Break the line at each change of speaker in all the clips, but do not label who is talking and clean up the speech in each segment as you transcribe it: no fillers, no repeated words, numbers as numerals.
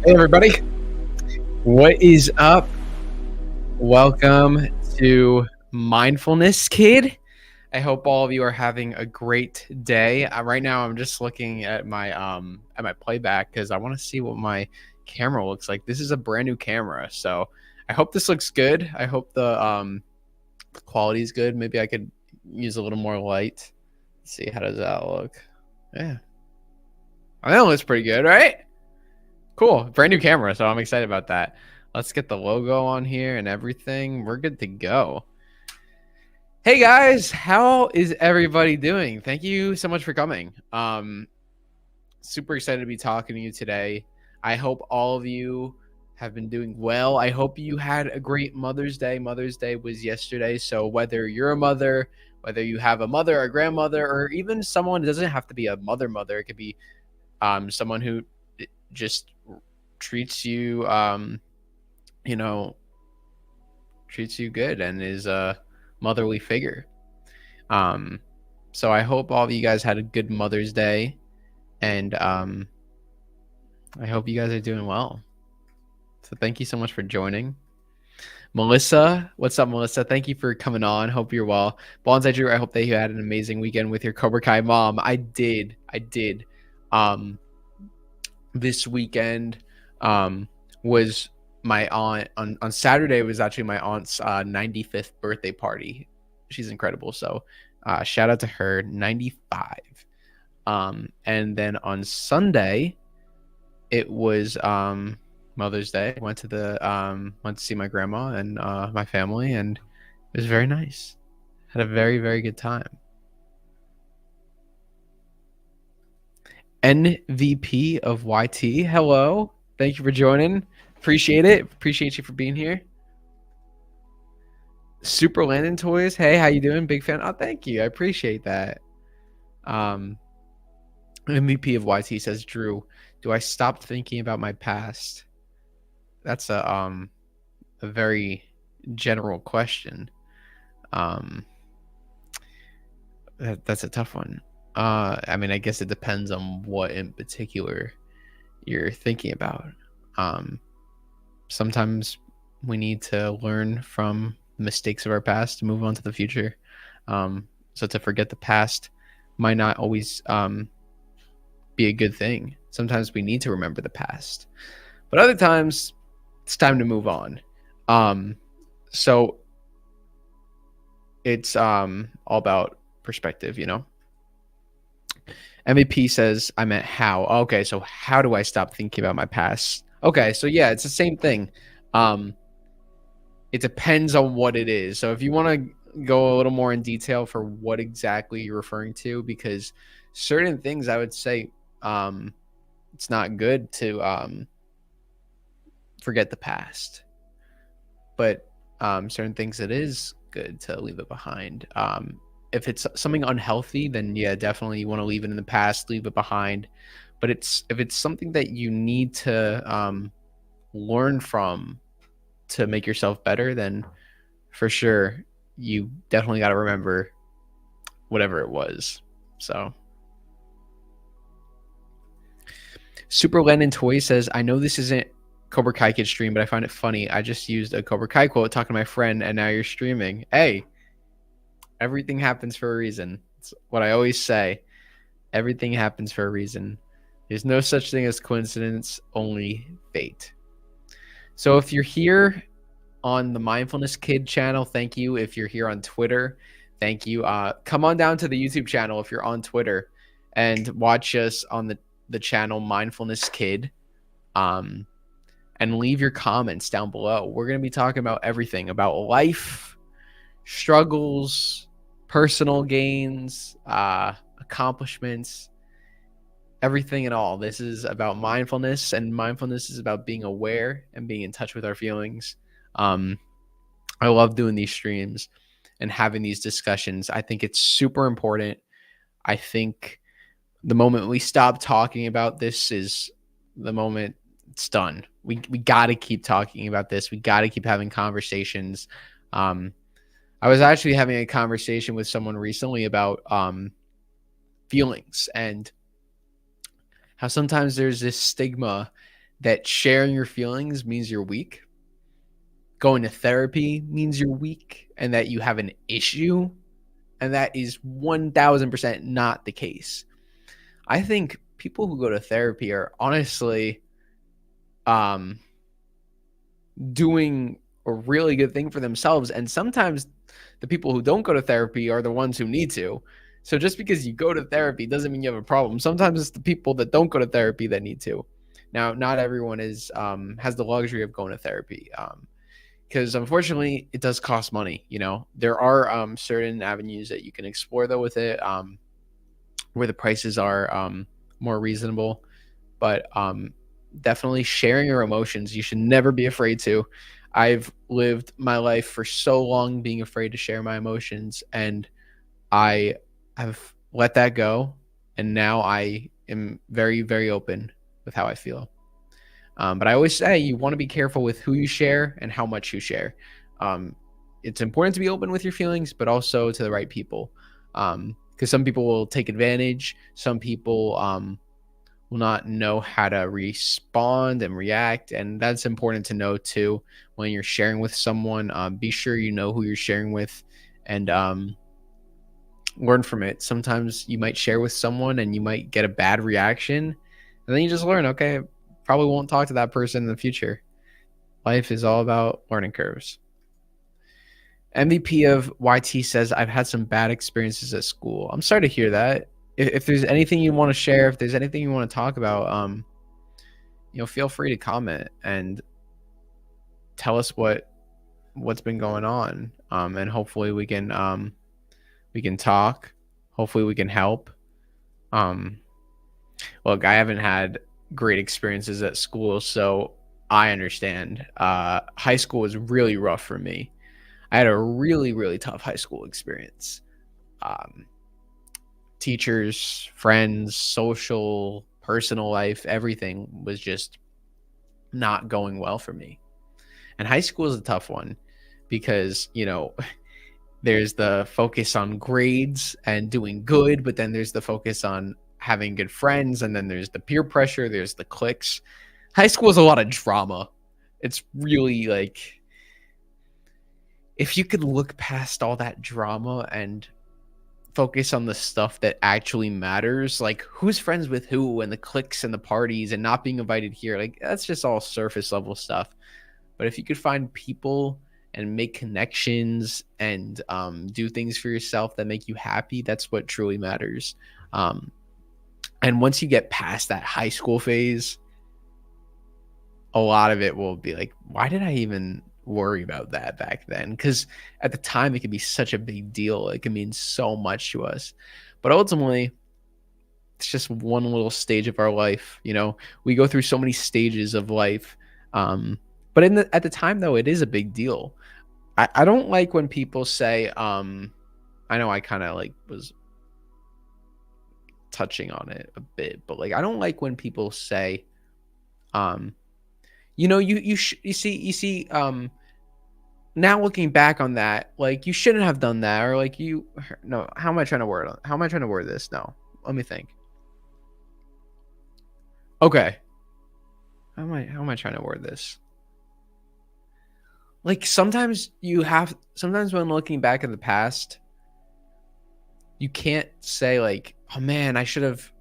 Hey everybody, what is up? Welcome to Mindfulness Kid. I hope all of you are having a great day. Right now, I'm just looking at my playback because I want to see what my camera looks like. This is a brand new camera, so I hope this looks good. I hope the quality is good. Maybe I could use a little more light. Let's see, how does that look? Yeah, I think it looks pretty good, right? Cool. Brand new camera, so I'm excited about that. Let's get the logo on here and everything. We're good to go. Hey guys, how is everybody doing? Thank you so much for coming. Super excited to be talking to you today. I hope all of you have been doing well. I hope you had a great Mother's Day. Mother's Day was yesterday, so whether you're a mother, whether you have a mother, a grandmother, or even someone, it doesn't have to be a mother, it could be someone who just treats you treats you good and is a motherly figure. So I hope all of you guys had a good Mother's Day, and I hope you guys are doing well. So thank you so much for joining. Melissa, what's up, Melissa? Thank you for coming on. Hope you're well. Bonsai Drew, I hope that you had an amazing weekend with your Cobra Kai mom. I did. This weekend was my aunt on Saturday. Was actually my aunt's 95th birthday party. She's incredible, so shout out to her. 95. And then on Sunday it was Mother's Day. I went to see my grandma and my family, and it was very nice. Had a very, very good time. MVP of YT, hello. Thank you for joining. Appreciate it. Appreciate you for being here. Super Landon Toys, hey, how you doing? Big fan. Oh, thank you. I appreciate that. MVP of YT says, Drew, do I stop thinking about my past? That's a very general question. That's a tough one. I mean, I guess it depends on what in particular you're thinking about. Sometimes we need to learn from mistakes of our past to move on to the future. So to forget the past might not always be a good thing. Sometimes we need to remember the past, but other times it's time to move on. So it's all about perspective, you know. MVP says, I meant how. Okay, so how do I stop thinking about my past? Okay, so yeah, it's the same thing. It depends on what it is. So if you want to go a little more in detail for what exactly you're referring to, because certain things I would say it's not good to forget the past, but certain things it is good to leave it behind. If it's something unhealthy, then yeah, definitely you want to leave it in the past, leave it behind. But if it's something that you need to learn from to make yourself better, then for sure you definitely got to remember whatever it was. So Super Lennon Toy says, I know this isn't Cobra Kai Kid stream, but I find it funny. I just used a Cobra Kai quote talking to my friend, and now you're streaming. Hey, everything happens for a reason. It's what I always say. Everything happens for a reason. There's no such thing as coincidence, only fate. So if you're here on the Mindfulness Kid channel, thank you. If you're here on Twitter, thank you. Come on down to the YouTube channel if you're on Twitter and watch us on the channel Mindfulness Kid. And leave your comments down below. We're going to be talking about everything, about life, struggles, personal gains, accomplishments, everything and all. This is about mindfulness, and mindfulness is about being aware and being in touch with our feelings. I love doing these streams and having these discussions. I think it's super important. I think the moment we stop talking about this is the moment it's done. We got to keep talking about this. We got to keep having conversations. I was actually having a conversation with someone recently about feelings and how sometimes there's this stigma that sharing your feelings means you're weak. Going to therapy means you're weak and that you have an issue. And that is 1000% not the case. I think people who go to therapy are honestly um, doing a really good thing for themselves. And sometimes the people who don't go to therapy are the ones who need to. So just because you go to therapy doesn't mean you have a problem. Sometimes it's the people that don't go to therapy that need to. Now, not everyone is has the luxury of going to therapy, because unfortunately, it does cost money. You know, there are certain avenues that you can explore though with it, where the prices are more reasonable. But definitely sharing your emotions, you should never be afraid to. I've lived my life for so long being afraid to share my emotions, and I have let that go, and now I am very, very open with how I feel. But I always say you want to be careful with who you share and how much you share. Um, it's important to be open with your feelings, but also to the right people, because some people will take advantage. Some people will not know how to respond and react, and that's important to know too when you're sharing with someone. Be sure you know who you're sharing with, and learn from it. Sometimes you might share with someone and you might get a bad reaction, and then you just learn, okay, probably won't talk to that person in the future. Life is all about learning curves. MVP of YT says, I've had some bad experiences at school. I'm sorry to hear that. If there's anything you want to share, if there's anything you want to talk about, feel free to comment and tell us what's been going on. And hopefully we can talk. Hopefully we can help. Look, I haven't had great experiences at school, so I understand. High school was really rough for me. I had a really, really tough high school experience. Um, Teachers, friends, social, personal life, everything was just not going well for me. And high school is a tough one because, there's the focus on grades and doing good, but then there's the focus on having good friends, and then there's the peer pressure, there's the cliques. High school is a lot of drama. It's really like, if you could look past all that drama and focus on the stuff that actually matters, like who's friends with who and the cliques and the parties and not being invited here, like that's just all surface level stuff. But if you could find people and make connections and do things for yourself that make you happy, that's what truly matters. And once you get past that high school phase, a lot of it will be like, why did I even worry about that back then? Because at the time, it could be such a big deal. It can mean so much to us. But ultimately, it's just one little stage of our life. We go through so many stages of life. But at the time, though, it is a big deal. I don't like when people say, I know I kind of like was touching on it a bit, but like I don't like when people say, you see, now looking back on that, like you shouldn't have done that, or like no, how am I trying to word this? No, let me think. Okay, how am I trying to word this? Like sometimes when looking back at the past, you can't say like, oh man, I should have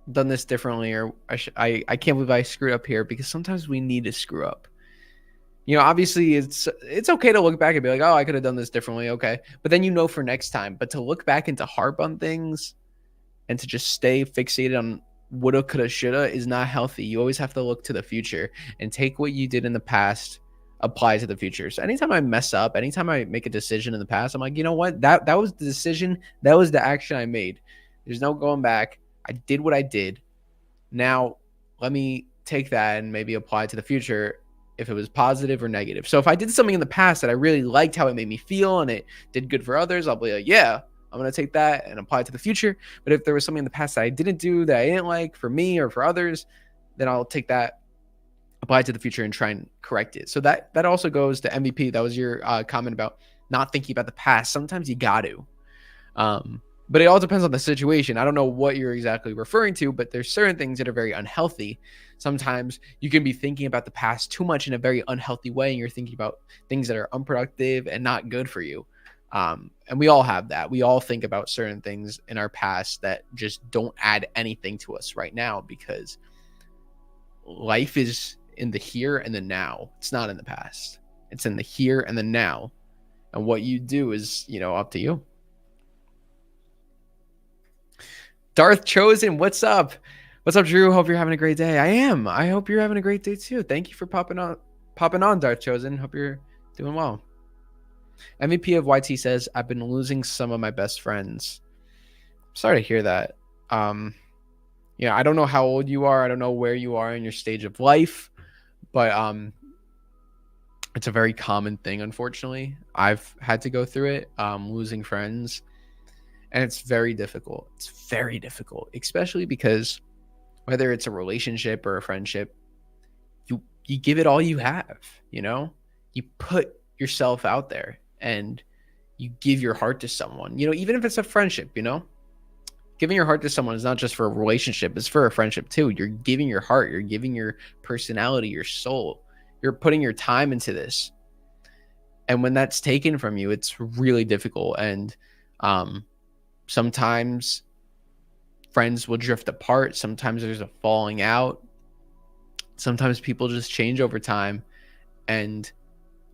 done this differently, or I can't believe I screwed up here, because sometimes we need to screw up. Obviously it's okay to look back and be like, oh, I could have done this differently. Okay. But then for next time. But to look back and to harp on things and to just stay fixated on woulda, coulda, shoulda is not healthy. You always have to look to the future and take what you did in the past, apply to the future. So anytime I mess up, anytime I make a decision in the past, I'm like, you know what? That was the decision. That was the action I made. There's no going back. I did what I did. Now let me take that and maybe apply it to the future, if it was positive or negative. So if I did something in the past that I really liked how it made me feel and it did good for others, I'll be like, yeah, I'm going to take that and apply it to the future. But if there was something in the past that I didn't do, that I didn't like for me or for others, then I'll take that, apply it to the future, and try and correct it. So that also goes to MVP. That was your comment about not thinking about the past. Sometimes you got to. But it all depends on the situation. I don't know what you're exactly referring to, but there's certain things that are very unhealthy. Sometimes you can be thinking about the past too much in a very unhealthy way, and you're thinking about things that are unproductive and not good for you. And we all have that. We all think about certain things in our past that just don't add anything to us right now, because life is in the here and the now. It's not in the past. It's in the here and the now. And what you do is, up to you. Darth Chosen, what's up? What's up, Drew? Hope you're having a great day. I am. I hope you're having a great day too. Thank you for popping on, Darth Chosen. Hope you're doing well. MVP of YT says, I've been losing some of my best friends. Sorry to hear that. I don't know how old you are. I don't know where you are in your stage of life, but it's a very common thing, unfortunately. I've had to go through it, losing friends, and it's very difficult. It's very difficult, especially because whether it's a relationship or a friendship, you give it all you have, you put yourself out there and you give your heart to someone, even if it's a friendship, giving your heart to someone is not just for a relationship, it's for a friendship too. You're giving your heart, you're giving your personality, your soul, you're putting your time into this. And when that's taken from you, it's really difficult. And sometimes friends will drift apart. Sometimes there's a falling out. Sometimes people just change over time and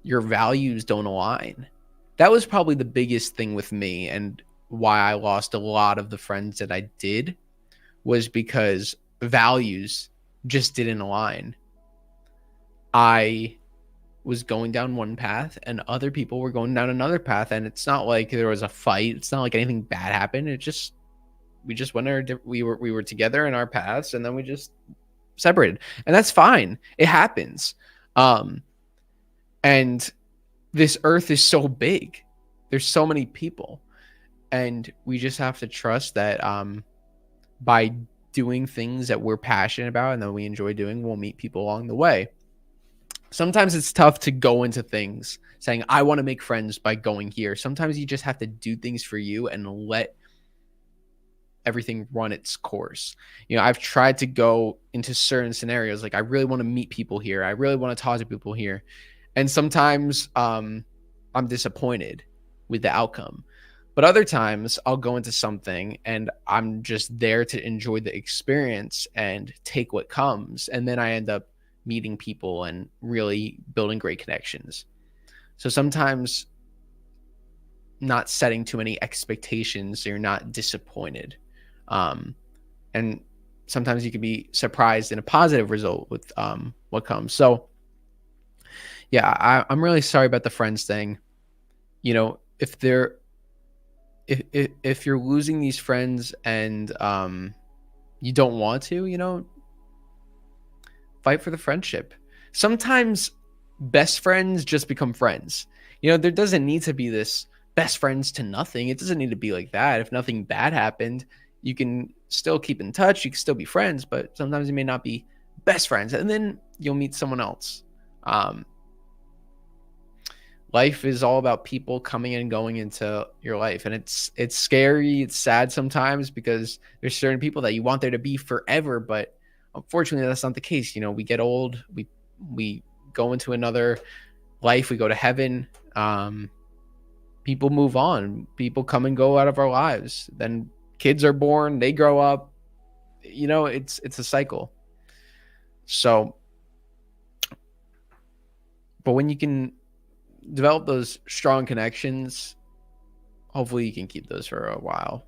your values don't align. That was probably the biggest thing with me, and why I lost a lot of the friends that I did, was because values just didn't align. I was going down one path and other people were going down another path, and it's not like there was a fight. It's not like anything bad happened. We just went we were together in our paths, and then we just separated, and that's fine. It happens. And this earth is so big. There's so many people, and we just have to trust that by doing things that we're passionate about and that we enjoy doing, we'll meet people along the way. Sometimes it's tough to go into things saying, I want to make friends by going here. Sometimes you just have to do things for you and let everything run its course. I've tried to go into certain scenarios, like I really want to meet people here. I really want to talk to people here. And sometimes I'm disappointed with the outcome. But other times I'll go into something and I'm just there to enjoy the experience and take what comes. And then I end up meeting people and really building great connections. So sometimes not setting too many expectations so you're not disappointed. And sometimes you can be surprised in a positive result with what comes. So yeah, I'm really sorry about the friends thing. If you're losing these friends and you don't want to, fight for the friendship. Sometimes best friends just become friends. There doesn't need to be this best friends to nothing. It doesn't need to be like that. If nothing bad happened, you can still keep in touch. You can still be friends, but sometimes you may not be best friends, and then you'll meet someone else. Life is all about people coming and going into your life, and it's scary. It's sad sometimes because there's certain people that you want there to be forever, but unfortunately that's not the case. We get old, we go into another life, we go to heaven. People move on, people come and go out of our lives. Then kids are born, they grow up. It's a cycle. So, but when you can develop those strong connections, hopefully you can keep those for a while.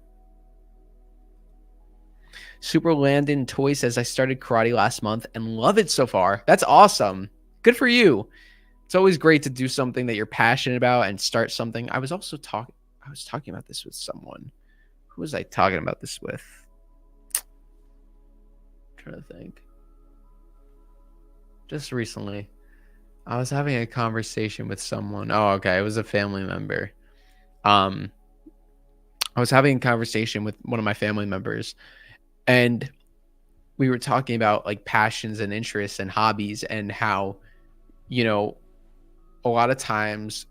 Super Landon Toy says, I started karate last month and love it so far. That's awesome. Good for you. It's always great to do something that you're passionate about and start something. I was talking about this with someone. Who was I talking about this with? I'm trying to think. Just recently, I was having a conversation with someone. Oh, okay. It was a family member. I was having a conversation with one of my family members, and we were talking about like passions and interests and hobbies, and how, a lot of times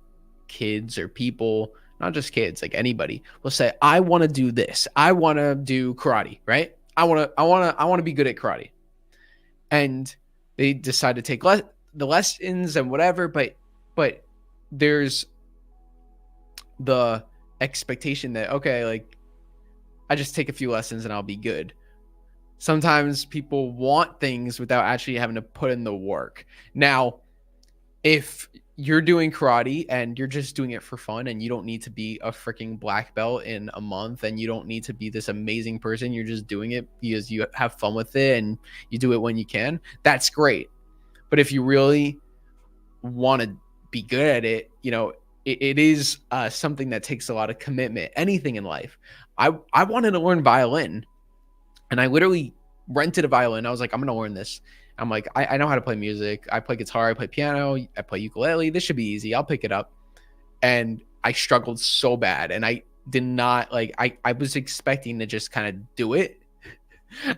kids or people, not just kids, like anybody, will say, I want to do this. I want to do karate, right? I want to be good at karate. and they decide to take the lessons and whatever, but there's the expectation that, okay, like I just take a few lessons and I'll be good. Sometimes people want things without actually having to put in the work. Now, if you're doing karate and you're just doing it for fun and you don't need to be a freaking black belt in a month and you don't need to be this amazing person, you're just doing it because you have fun with it and you do it when you can, that's great. But if you really want to be good at it, it is something that takes a lot of commitment. Anything in life. I wanted to learn violin, and I literally rented a violin. I was like, I'm gonna learn this. I'm like, I know how to play music. I play guitar. I play piano. I play ukulele. This should be easy. I'll pick it up. And I struggled so bad, and I did not like. I was expecting to just kind of do it.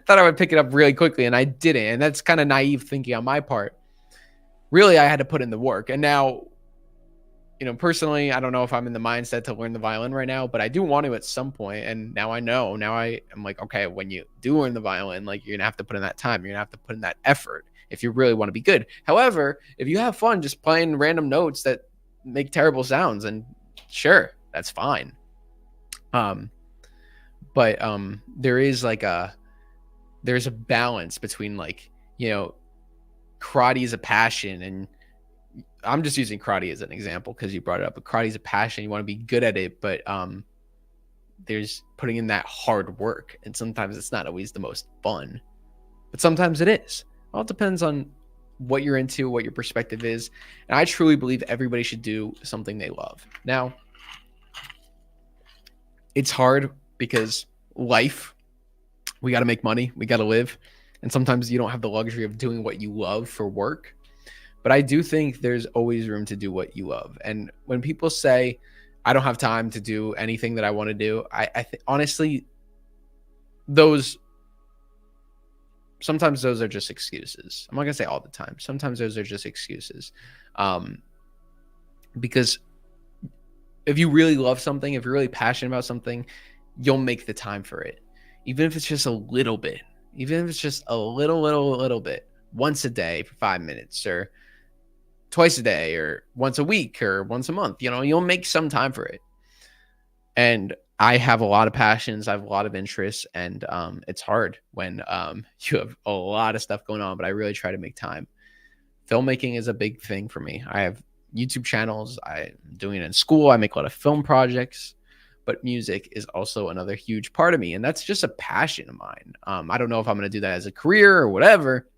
Thought I would pick it up really quickly, and I didn't. And that's kind of naive thinking on my part. Really, I had to put in the work. And now, personally, I don't know if I'm in the mindset to learn the violin right now, but I do want to at some point. And now I know. Now I am like, okay, when you do learn the violin, like you're gonna have to put in that time. You're gonna have to put in that effort if you really want to be good. However, if you have fun just playing random notes that make terrible sounds, and sure, that's fine. But there is there's a balance between karate is a passion, and I'm just using karate as an example because you brought it up, but karate is a passion. You want to be good at it, but there's putting in that hard work, and sometimes it's not always the most fun, but sometimes it is. It all depends on what you're into, what your perspective is, and I truly believe everybody should do something they love. Now, it's hard because life, we got to make money, we got to live, and sometimes you don't have the luxury of doing what you love for work. But I do think there's always room to do what you love. And when people say, I don't have time to do anything that I want to do, I think honestly, sometimes those are just excuses. I'm not gonna say all the time. Sometimes those are just excuses. Because if you really love something, if you're really passionate about something, you'll make the time for it. Even if it's just a little bit, even if it's just a little bit, once a day for 5 minutes, or twice a day, or once a week, or once a month, you'll make some time for it. And I have a lot of passions. I have a lot of interests, and it's hard when you have a lot of stuff going on, but I really try to make time. Filmmaking is a big thing for me. I have YouTube channels. I'm doing it in school. I make a lot of film projects, but music is also another huge part of me. And that's just a passion of mine. I don't know if I'm going to do that as a career or whatever,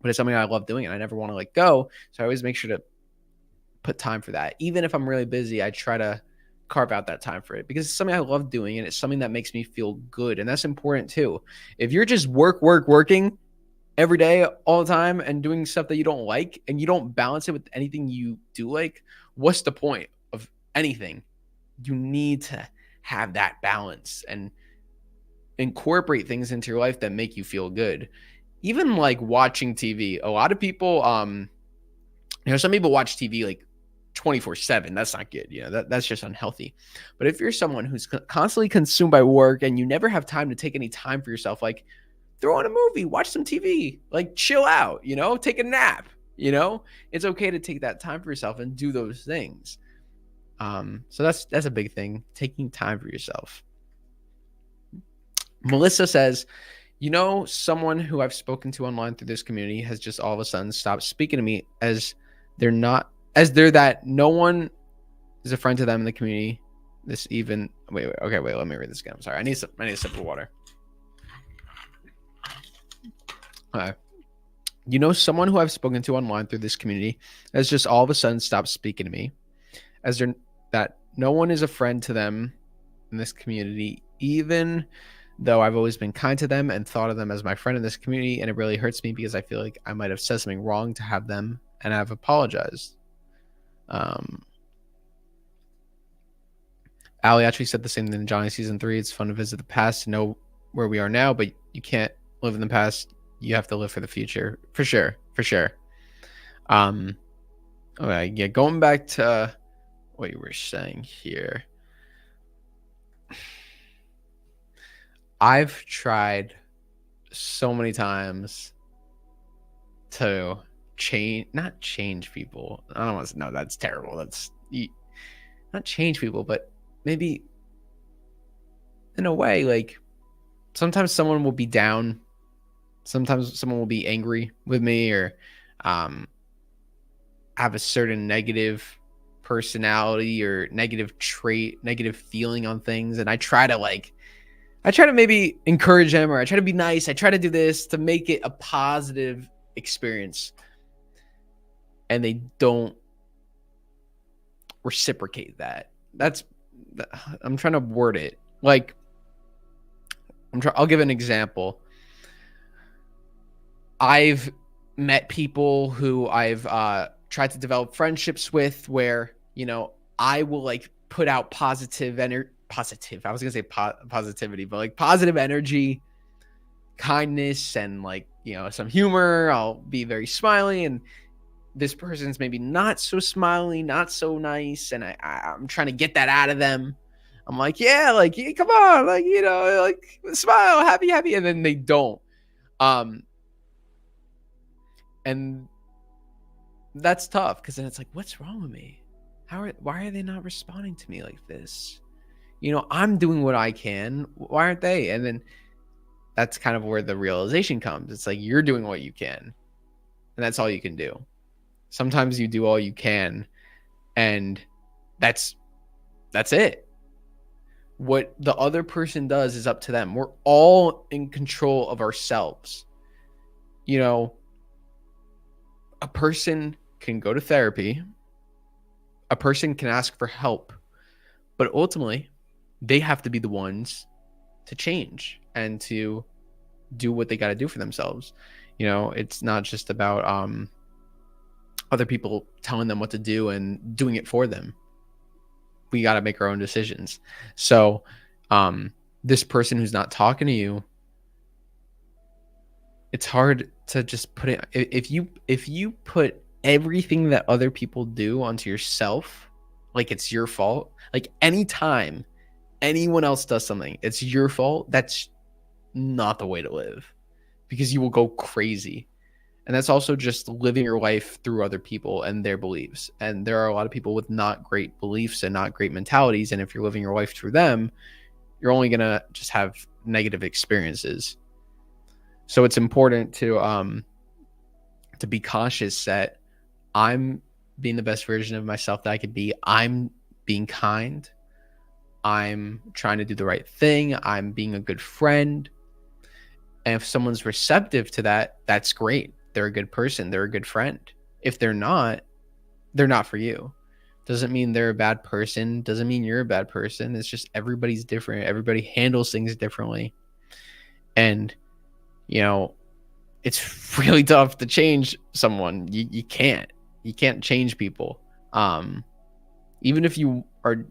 but it's something I love doing and I never want to let go. So I always make sure to put time for that. Even if I'm really busy, I try to carve out that time for it because it's something I love doing and it's something that makes me feel good. And that's important too. If you're just working every day, all the time, and doing stuff that you don't like, and you don't balance it with anything you do like, what's the point of anything? You need to have that balance and incorporate things into your life that make you feel good. Even like watching TV. A lot of people, some people watch TV like 24/7. That's not good. That's just unhealthy. But if you're someone who's constantly consumed by work and you never have time to take any time for yourself, like throw on a movie, watch some TV, like chill out, take a nap, it's okay to take that time for yourself and do those things. So that's a big thing, taking time for yourself. Melissa says, someone who I've spoken to online through this community has just all of a sudden stopped speaking to me as they're that no one is a friend to them in the community. Wait, let me read this again. I'm sorry. I need a sip of water. Someone who I've spoken to online through this community has just all of a sudden stopped speaking to me as that no one is a friend to them in this community, even though I've always been kind to them and thought of them as my friend in this community. And it really hurts me because I feel like I might have said something wrong to have them, and I've apologized. Ali actually said the same thing in Johnny season 3. It's fun to visit the past to know where we are now, but you can't live in the past. You have to live for the future. For sure. Okay, yeah, going back to what you were saying here. I've tried so many times to not change people. I don't want to, no, that's terrible. Not change people, but maybe in a way, like sometimes someone will be down. Sometimes someone will be angry with me or um, have a certain negative personality or negative trait, negative feeling on things. And I try to maybe encourage them, or I try to be nice. I try to do this to make it a positive experience. And they don't reciprocate that. I'm trying to word it. Like, I'll give an example. I've met people who I've tried to develop friendships with where, I will like put out positive energy. Positive. I was going to say positivity, but like positive energy, kindness, and like, some humor. I'll be very smiley, and this person's maybe not so smiley, not so nice. And I'm trying to get that out of them. I'm like, yeah, like, come on, like, like smile, happy. And then they don't. And that's tough because then it's like, what's wrong with me? Why are they not responding to me like this? I'm doing what I can. Why aren't they? And then that's kind of where the realization comes. It's like, you're doing what you can, and that's all you can do. Sometimes you do all you can, and that's it. What the other person does is up to them. We're all in control of ourselves. A person can go to therapy. A person can ask for help, but ultimately they have to be the ones to change and to do what they got to do for themselves. It's not just about other people telling them what to do and doing it for them. We got to make our own decisions. So this person who's not talking to you, it's hard to just put it. If you put everything that other people do onto yourself, like it's your fault, like anytime anyone else does something, it's your fault. That's not the way to live, because you will go crazy. And that's also just living your life through other people and their beliefs. And there are a lot of people with not great beliefs and not great mentalities. And if you're living your life through them, you're only going to just have negative experiences. So it's important to be conscious that I'm being the best version of myself that I could be. I'm being kind. I'm trying to do the right thing. I'm being a good friend. And if someone's receptive to that, that's great. They're a good person. They're a good friend. If they're not for you. Doesn't mean they're a bad person. Doesn't mean you're a bad person. It's just everybody's different. Everybody handles things differently. And, it's really tough to change someone. You can't. You can't change people. Even if you are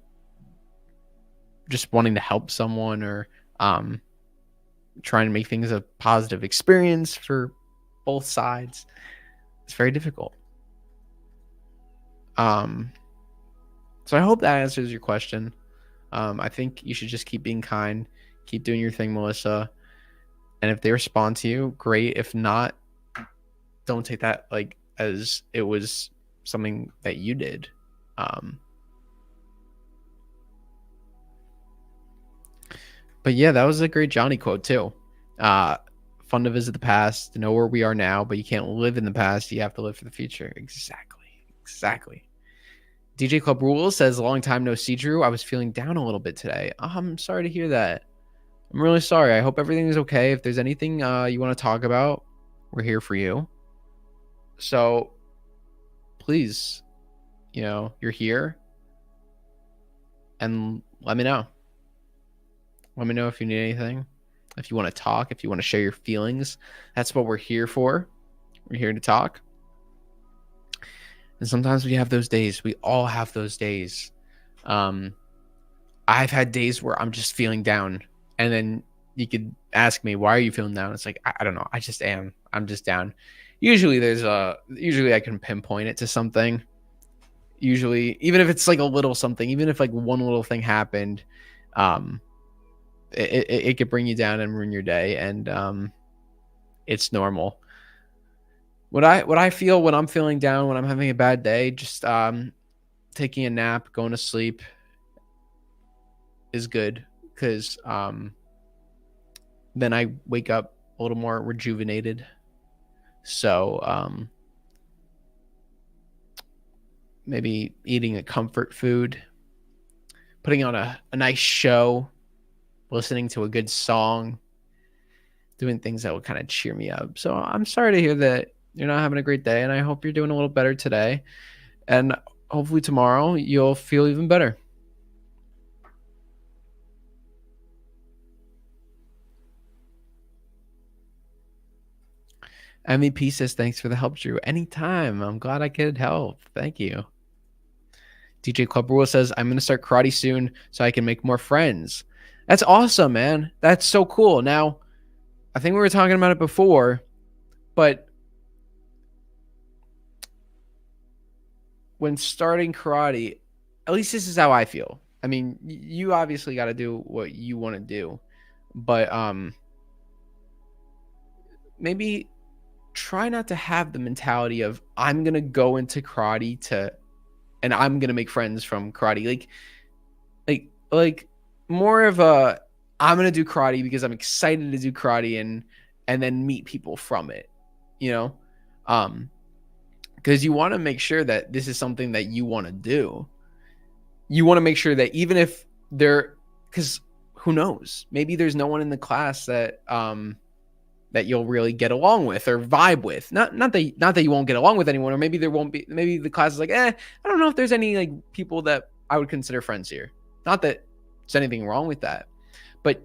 just wanting to help someone or trying to make things a positive experience for both sides, it's very difficult. So I hope that answers your question. I think you should just keep being kind, keep doing your thing, Melissa. And if they respond to you, great. If not, don't take that like as it was something that you did. But yeah, that was a great Johnny quote too. Fun to visit the past, to know where we are now, but you can't live in the past. You have to live for the future. Exactly. DJ Club Rules says, long time no see, Drew. I was feeling down a little bit today. I'm sorry to hear that. I'm really sorry. I hope everything is okay. If there's anything you want to talk about, we're here for you. So please, you're here, and let me know. Let me know if you need anything, if you want to talk, if you want to share your feelings. That's what we're here for. We're here to talk. And sometimes we have those days. We all have those days. I've had days where I'm just feeling down, and then you could ask me, why are you feeling down? It's like, I don't know. I just am. I'm just down. Usually I can pinpoint it to something. Usually, even if it's like a little something, even if like one little thing happened, it could bring you down and ruin your day. And it's normal. What I feel when I'm feeling down, when I'm having a bad day, just taking a nap, going to sleep is good because then I wake up a little more rejuvenated. So maybe eating a comfort food, putting on a nice show, listening to a good song, doing things that will kind of cheer me up. So I'm sorry to hear that you're not having a great day, and I hope you're doing a little better today. And hopefully tomorrow you'll feel even better. MVP says, thanks for the help, Drew. Anytime. I'm glad I could help. Thank you. DJ Club Rule says, I'm going to start karate soon so I can make more friends. That's awesome, man. That's so cool. Now, I think we were talking about it before, but when starting karate, at least this is how I feel. I mean, you obviously got to do what you want to do, but maybe try not to have the mentality of I'm going to go into karate and I'm going to make friends from karate. Like more of a I'm going to do karate because I'm excited to do karate and then meet people from it, you know? Because you want to make sure that this is something that you want to do. You want to make sure that even if because who knows, maybe there's no one in the class that that you'll really get along with or vibe with. Not that you won't get along with anyone, or maybe there won't be. Maybe the class is like, I don't know if there's any like people that I would consider friends here. Not that there's anything wrong with that, but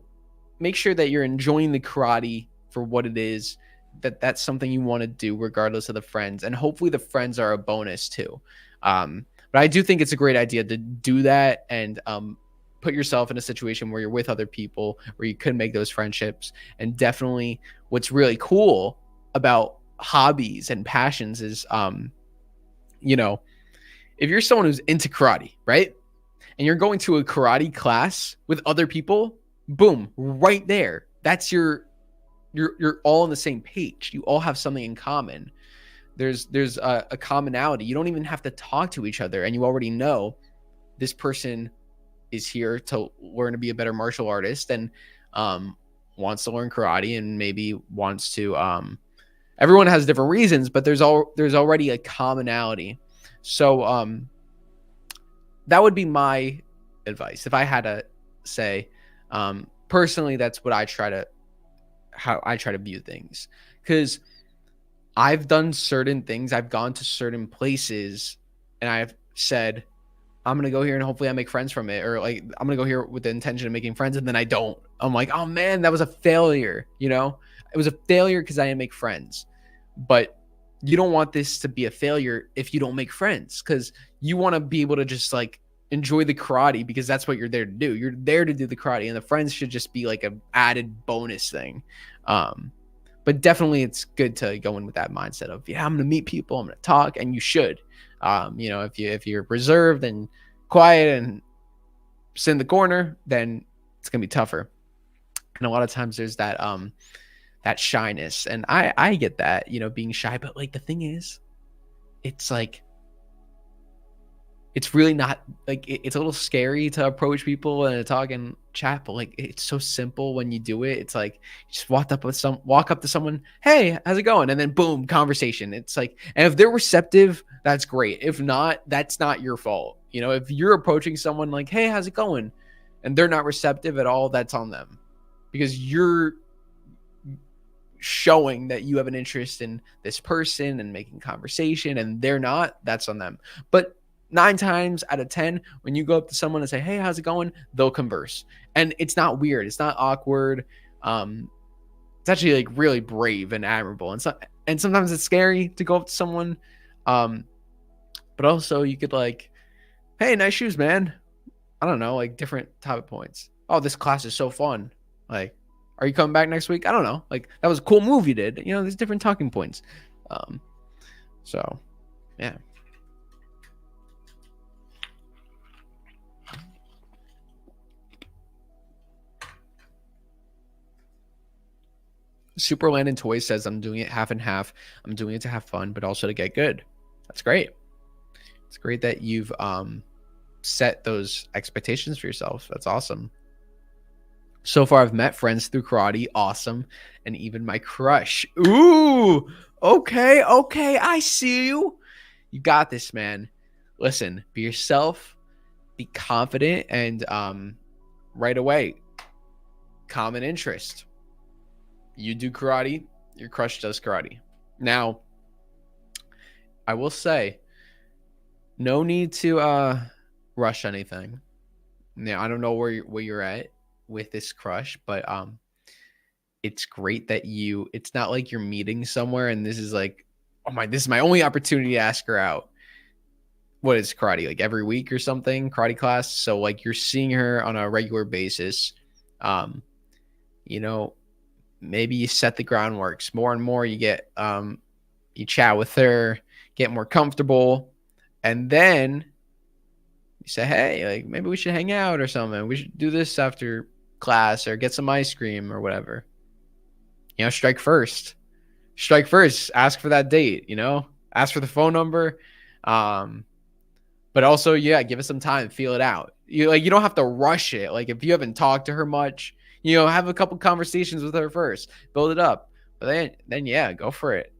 make sure that you're enjoying the karate for what it is. That's something you want to do regardless of the friends, and hopefully the friends are a bonus too. But I do think it's a great idea to do that and put yourself in a situation where you're with other people where you could make those friendships. And definitely what's really cool about hobbies and passions is you know, if you're someone who's into karate, right, and you're going to a karate class with other people, boom, right there, that's you're all on the same page. You all have something in common. There's a commonality. You don't even have to talk to each other, and you already know this person is here to learn to be a better martial artist and wants to learn karate and maybe wants to everyone has different reasons, but there's already a commonality. So that would be my advice if I had to say. Personally, that's what how I try to view things, because I've done certain things, I've gone to certain places, and I've said, I'm gonna go here and hopefully I make friends from it, or like I'm gonna go here with the intention of making friends, and then I don't. I'm like, oh man, that was a failure. It was a failure because I didn't make friends. But you don't want this to be a failure if you don't make friends, because you want to be able to just like enjoy the karate because that's what you're there to do. You're there to do the karate, and the friends should just be like an added bonus thing. But definitely it's good to go in with that mindset of, I'm going to meet people, I'm going to talk, and you should. If you're reserved and quiet and sit in the corner, then it's going to be tougher. And a lot of times there's that shyness, and I get that, being shy, but like the thing is, it's like it's really not like it's a little scary to approach people and talk and chat, but like it's so simple when you do it. It's like you just walk up to someone, hey, how's it going? And then boom, conversation. It's like, and if they're receptive, that's great. If not, that's not your fault. If you're approaching someone like, hey, how's it going? And they're not receptive at all, that's on them, because you're showing that you have an interest in this person and making conversation, and they're not, that's on them. But 9 times out of 10, when you go up to someone and say, hey, how's it going? They'll converse. And it's not weird. It's not awkward. It's actually like really brave and admirable. And sometimes it's scary to go up to someone. But also you could like, hey, nice shoes, man. I don't know, like different topic points. Oh, this class is so fun. Like, are you coming back next week? I don't know. Like, that was a cool move you did. There's different talking points. So yeah. Super Landon Toy says, I'm doing it half and half. I'm doing it to have fun, but also to get good. That's great. It's great that you've set those expectations for yourself. That's awesome. So far, I've met friends through karate. Awesome. And even my crush. Ooh. Okay. I see you. You got this, man. Listen, be yourself, be confident, and right away, common interest. You do karate, your crush does karate. Now, I will say, no need to rush anything. Now, I don't know where you're at with this crush, but it's great that it's not like you're meeting somewhere and this is like, this is my only opportunity to ask her out. What is karate, like every week or something, karate class? So like you're seeing her on a regular basis. Maybe you set the groundworks more and more. You get you chat with her, get more comfortable, and then you say, hey, like maybe we should hang out or something. We should do this after class or get some ice cream or whatever. Strike first. Ask for that date, ask for the phone number. But also, give it some time, feel it out. You don't have to rush it. Like if you haven't talked to her much, have a couple conversations with her first, build it up. But then go for it.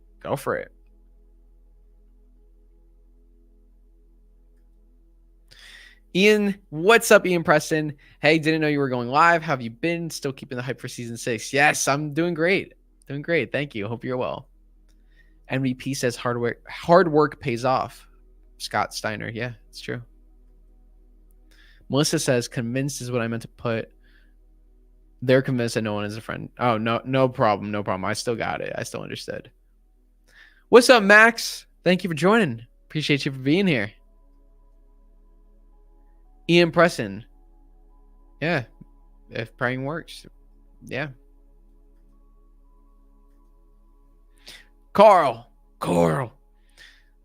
Ian, what's up, Ian Preston? Hey, didn't know you were going live. How have you been? Still keeping the hype for season 6? Yes, I'm doing great. Thank you. Hope you're well. MVP says hard work pays off. Scott Steiner. Yeah, it's true. Melissa says convinced is what I meant to put. They're convinced that no one is a friend. Oh, no problem. I still got it. I still understood. What's up, Max? Thank you for joining. Appreciate you for being here. Ian Preston. Yeah, if praying works. Yeah. Carl.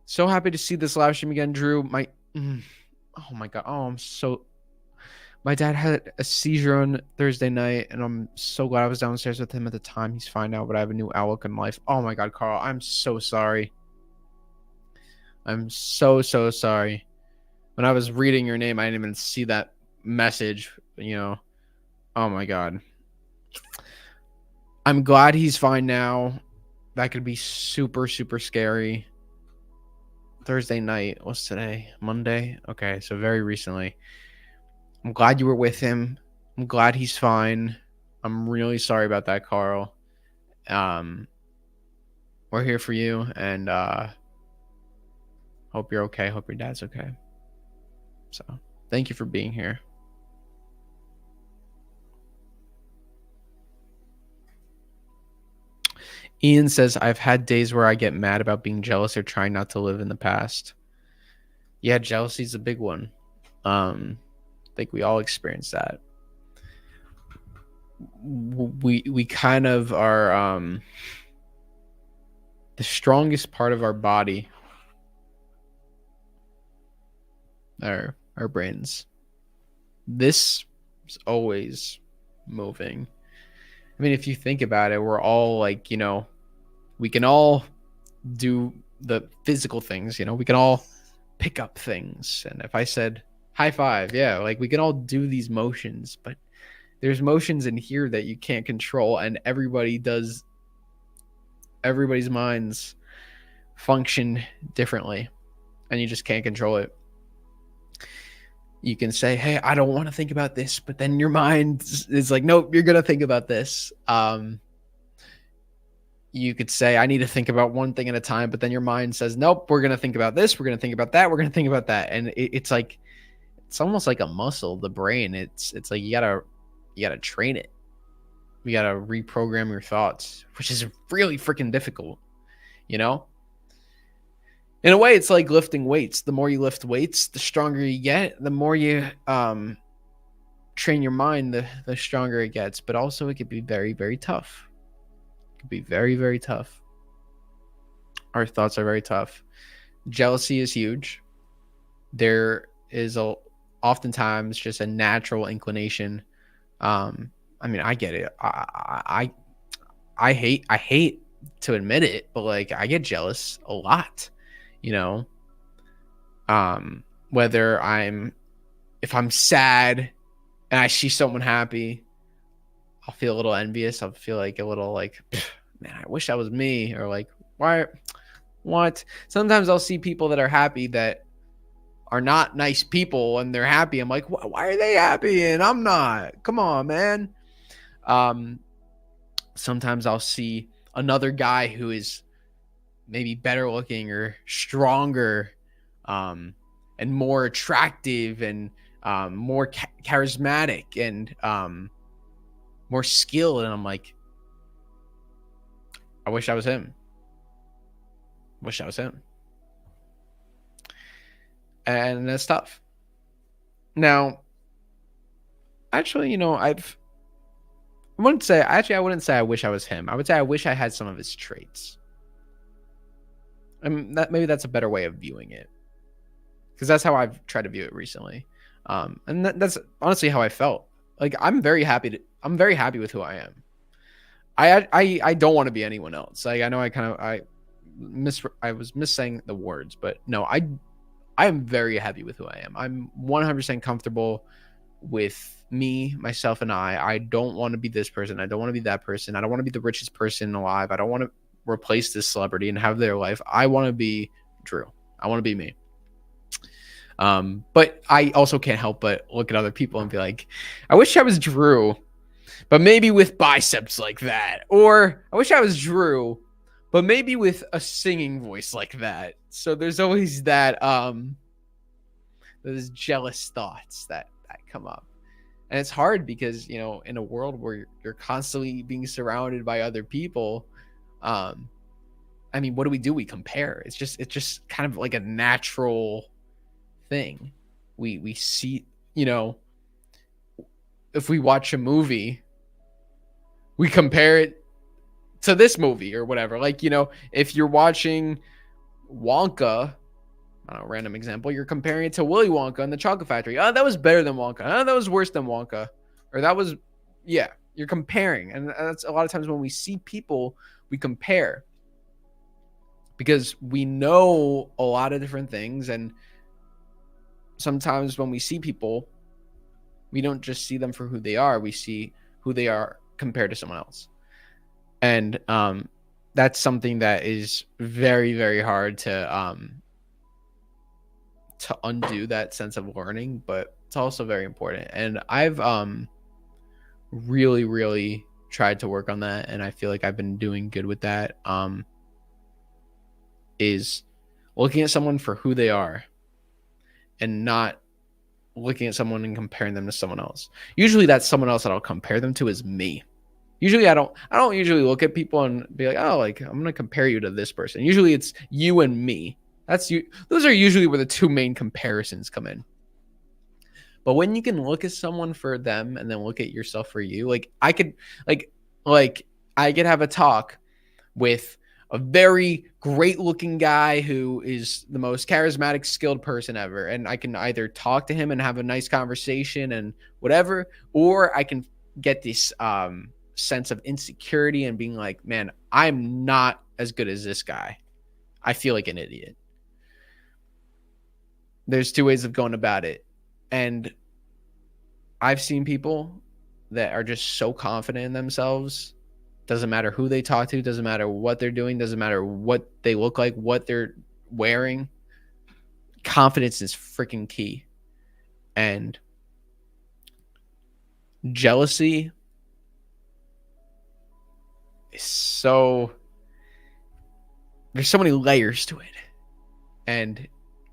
So happy to see this live stream again, Drew. Oh my God. My dad had a seizure on Thursday night, and I'm so glad I was downstairs with him at the time. He's fine now, but I have a new outlook in life. Oh my God, Carl, I'm so sorry. I'm so sorry. When I was reading your name, I didn't even see that message, Oh my God. I'm glad he's fine now. That could be super scary. Thursday night. What's today? Monday? Okay, so very recently. I'm glad you were with him. I'm glad he's fine. I'm really sorry about that, Carl. We're here for you, and hope you're okay. Hope your dad's okay. So, thank you for being here. Ian says, I've had days where I get mad about being jealous or trying not to live in the past. Yeah, jealousy is a big one. I think we all experience that. We kind of are the strongest part of our body are our brains. This is always moving. I mean, if you think about it, we're all like, we can all do the physical things, we can all pick up things. And if I said high five, like we can all do these motions, but there's motions in here that you can't control, and everybody's minds function differently, and you just can't control it. You can say, hey, I don't want to think about this, but then your mind is like, nope, you're going to think about this. You could say, I need to think about one thing at a time, but then your mind says, nope, we're going to think about this. We're going to think about that. We're going to think about that. And it's like, it's almost like a muscle, the brain. It's like, you gotta train it. You gotta reprogram your thoughts, which is really freaking difficult, In a way, it's like lifting weights. The more you lift weights, the stronger you get. The more you train your mind, the stronger it gets. But also, it could be very, very tough. It could be very, very tough. Our thoughts are very tough. Jealousy is huge. There is oftentimes just a natural inclination. I mean, I get it. I I hate to admit it, but like I get jealous a lot, you know. Whether if I'm sad and I see someone happy, I'll feel a little envious. I'll feel like a little like, man, I wish that was me, or like, why, what? Sometimes I'll see people that are happy that are not nice people and they're happy. I'm like, why are they happy and I'm not? Come on, man. Sometimes I'll see another guy who is maybe better looking or stronger, and more attractive and more charismatic and more skilled, and I'm like, I wish I was him. Wish I was him. And that's tough. Now, actually, I wouldn't say I wish I was him. I would say I wish I had some of his traits. I mean, maybe that's a better way of viewing it, because that's how I've tried to view it recently. And that's honestly how I felt. Like I'm very happy with who I am. I don't want to be anyone else. Like I know I was missaying the words, but no, I am very happy with who I am. I'm 100% comfortable with me, myself, and I don't want to be this person. I don't want to be that person. I don't want to be the richest person alive. I don't want to replace this celebrity and have their life. I want to be Drew. I want to be me. But I also can't help but look at other people and be like, I wish I was Drew, but maybe with biceps like that. Or I wish I was Drew, but maybe with a singing voice like that. So there's always that, those jealous thoughts that come up. And it's hard because, in a world where you're constantly being surrounded by other people, I mean, what do? We compare. It's just kind of like a natural thing. We see, if we watch a movie, we compare it to this movie or whatever. Like, if you're watching Wonka, I don't know, random example, you're comparing it to Willy Wonka and the Chocolate Factory. Oh, that was better than Wonka. Oh, that was worse than Wonka. Or that was, yeah, you're comparing. And that's a lot of times when we see people, we compare because we know a lot of different things. And sometimes when we see people, we don't just see them for who they are. We see who they are compared to someone else. And that's something that is very, very hard to undo, that sense of learning, but it's also very important. And I've really, really tried to work on that, and I feel like I've been doing good with that. Is looking at someone for who they are and not looking at someone and comparing them to someone else. Usually that someone else that I'll compare them to is me. Usually I don't usually look at people and be like, oh, like I'm going to compare you to this person. Usually it's you and me. That's you. Those are usually where the two main comparisons come in. But when you can look at someone for them and then look at yourself for you, like I could have a talk with a very great looking guy who is the most charismatic, skilled person ever. And I can either talk to him and have a nice conversation and whatever, or I can get this sense of insecurity and being like, man, I'm not as good as this guy. I feel like an idiot. There's two ways of going about it. And I've seen people that are just so confident in themselves. Doesn't matter who they talk to, doesn't matter what they're doing, doesn't matter what they look like, what they're wearing. Confidence is freaking key. And jealousy is there's so many layers to it. And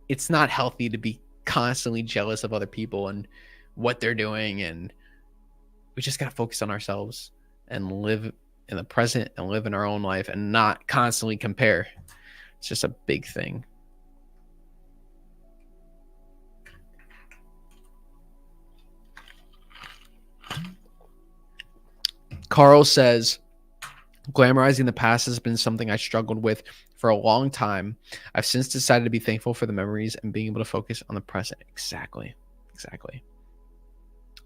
it's not healthy to be constantly jealous of other people and what they're doing. And we just got to focus on ourselves and live in the present and live in our own life and not constantly compare. It's just a big thing. Carl says, glamorizing the past has been something I struggled with for a long time. I've since decided to be thankful for the memories and being able to focus on the present. Exactly.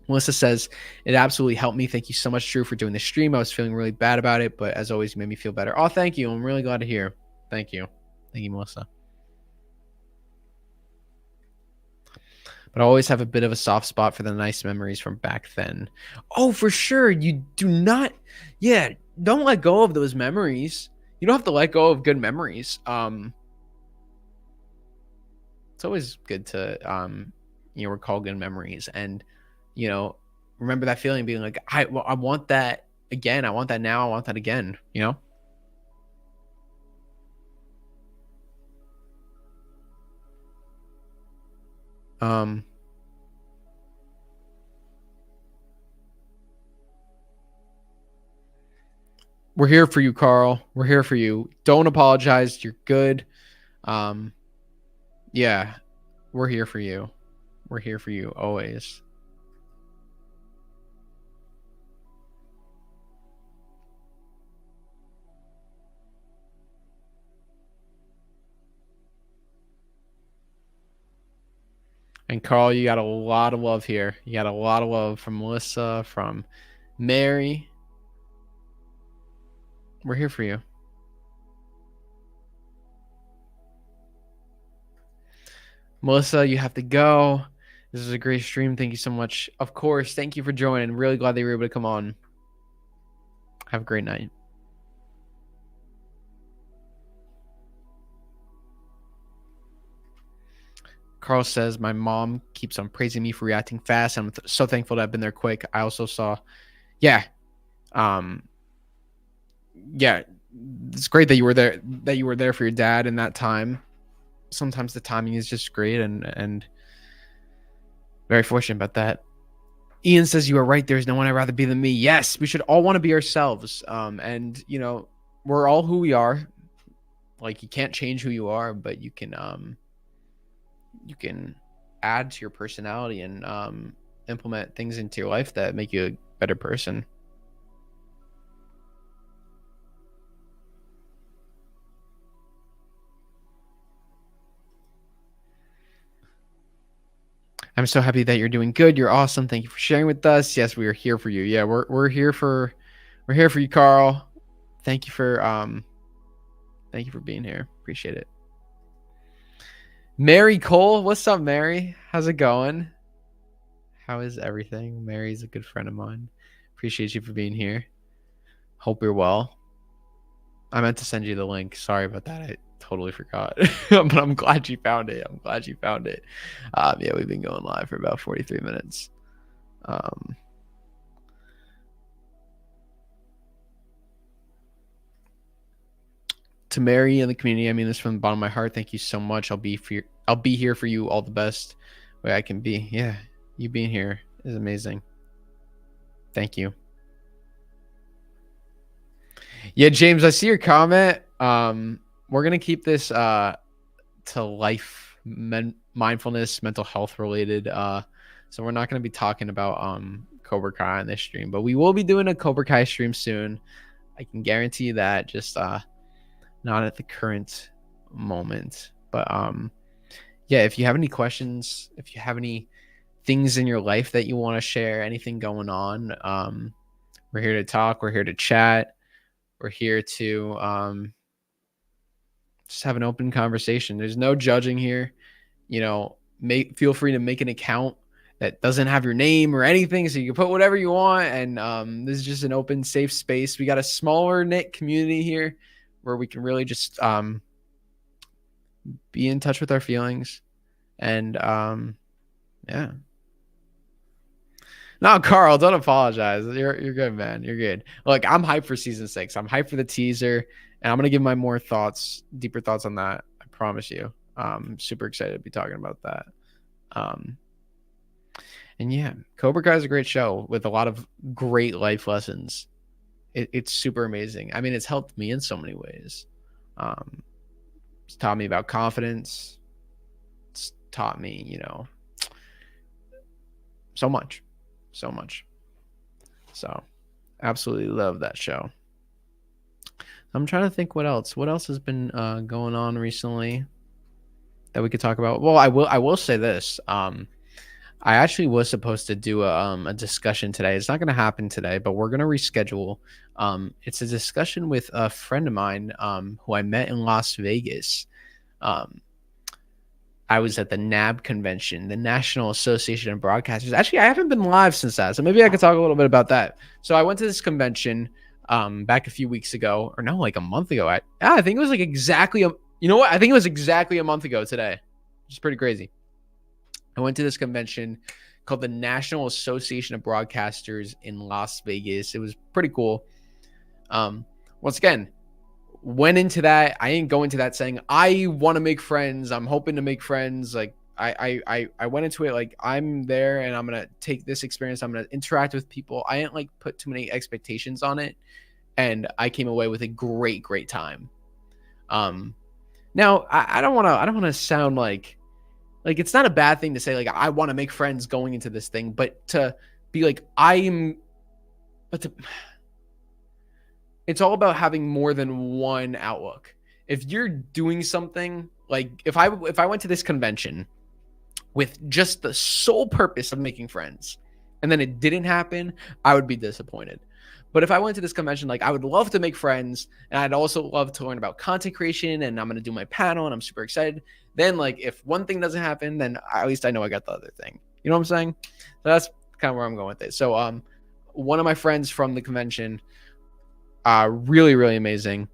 Melissa says, it absolutely helped me. Thank you so much, Drew, for doing the stream. I was feeling really bad about it, but as always, you made me feel better. Oh, thank you. I'm really glad to hear. Thank you. Thank you, Melissa. But I always have a bit of a soft spot for the nice memories from back then. Oh, for sure. You do not, yeah, don't let go of those memories. You don't have to let go of good memories. It's always good to, recall good memories and, remember that feeling being like, I want that again. I want that now. I want that again, We're here for you, Carl. We're here for you. Don't apologize. You're good. Yeah, we're here for you. We're here for you always. And Carl, you got a lot of love here. You got a lot of love from Melissa, from Mary. We're here for you. Melissa, you have to go. This is a great stream. Thank you so much. Of course. Thank you for joining. Really glad that you were able to come on. Have a great night. Carl says, my mom keeps on praising me for reacting fast. I'm so thankful that I've been there quick. I also saw, yeah, it's great that you were there for your dad in that time. Sometimes the timing is just great and very fortunate about that. Ian says, you are right. There's no one I'd rather be than me. Yes, we should all want to be ourselves. And we're all who we are. Like, you can't change who you are, but you can add to your personality and implement things into your life that make you a better person. I'm so happy that you're doing good. You're awesome. Thank you for sharing with us. Yes, we are here for you. Yeah, we're here for you, Carl. Thank you for being here. Appreciate it. Mary Cole, what's up, Mary? How's it going? How is everything? Mary's a good friend of mine. Appreciate you for being here. Hope you're well. I meant to send you the link. Sorry about that. I totally forgot. But I'm glad you found it. Yeah, we've been going live for about 43 minutes. To Mary and the community, I mean this from the bottom of my heart. Thank you so much. I'll be here for you all the best way I can be. Yeah, you being here is amazing. Thank you. Yeah, James, I see your comment. We're gonna keep this to life, mindfulness, mental health related. So we're not gonna be talking about Cobra Kai on this stream, but we will be doing a Cobra Kai stream soon. I can guarantee that. Just not at the current moment, but yeah, if you have any questions, if you have any things in your life that you want to share, anything going on, we're here to talk, we're here to chat, we're here to just have an open conversation. There's no judging here. Feel free to make an account that doesn't have your name or anything, so you can put whatever you want, and this is just an open, safe space. We got a smaller knit community here where we can really just be in touch with our feelings. And yeah. No, Carl, don't apologize. You're good, man. You're good. Look, I'm hyped for season 6. I'm hyped for the teaser, and I'm gonna give my deeper thoughts on that. I promise you. I'm super excited to be talking about that. And yeah, Cobra Kai is a great show with a lot of great life lessons. It's super amazing. I mean, it's helped me in so many ways. It's taught me about confidence. It's taught me, so much. So absolutely love that show. I'm trying to think what else has been going on recently that we could talk about. Well, I will say this. I actually was supposed to do a discussion today. It's not going to happen today, but we're going to reschedule. It's a discussion with a friend of mine who I met in Las Vegas. Um, I was at the NAB convention, the National Association of Broadcasters. Actually, I haven't been live since that, so maybe I could talk a little bit about that. So I went to this convention back a few weeks ago, or no, like a month ago. I think it was like exactly you know what? I think it was exactly a month ago today, which is pretty crazy. I went to this convention called the National Association of Broadcasters in Las Vegas. It was pretty cool. Once again, went into that. I didn't go into that saying I want to make friends. I'm hoping to make friends. Like I went into it like I'm there and I'm gonna take this experience. I'm gonna interact with people. I didn't like put too many expectations on it, and I came away with a great time. Now I don't want to sound like it's not a bad thing to say like I want to make friends going into this thing, but to be like it's all about having more than one outlook. If you're doing something like if I went to this convention with just the sole purpose of making friends and then it didn't happen, I would be disappointed. But if I went to this convention, like I would love to make friends and I'd also love to learn about content creation and I'm going to do my panel and I'm super excited. Then like if one thing doesn't happen, then at least I know I got the other thing. You know what I'm saying? So that's kind of where I'm going with it. So one of my friends from the convention, really amazing.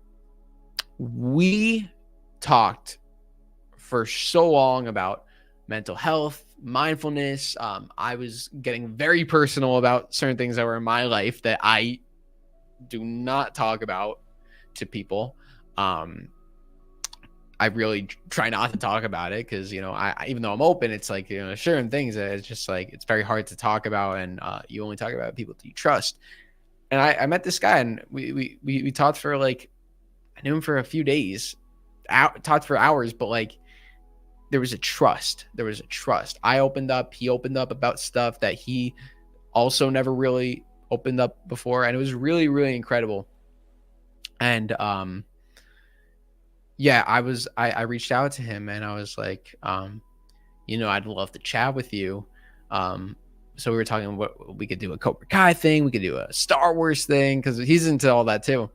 We talked for so long about mental health, mindfulness. I was getting very personal about certain things that were in my life that I do not talk about to people. I really try not to talk about it because, you know, I even though I'm open, it's like, you know, certain things that it's just like, it's very hard to talk about. And you only talk about people that you trust. And I met this guy and we talked for like, I knew him for a few days, talked for hours, but like there was a trust. I opened up, he opened up about stuff that he also never really opened up before. And it was really incredible. And, yeah, I reached out to him and I was like, you know, I'd love to chat with you. So we were talking what we could do a Cobra Kai thing. We could do a Star Wars thing because he's into all that too.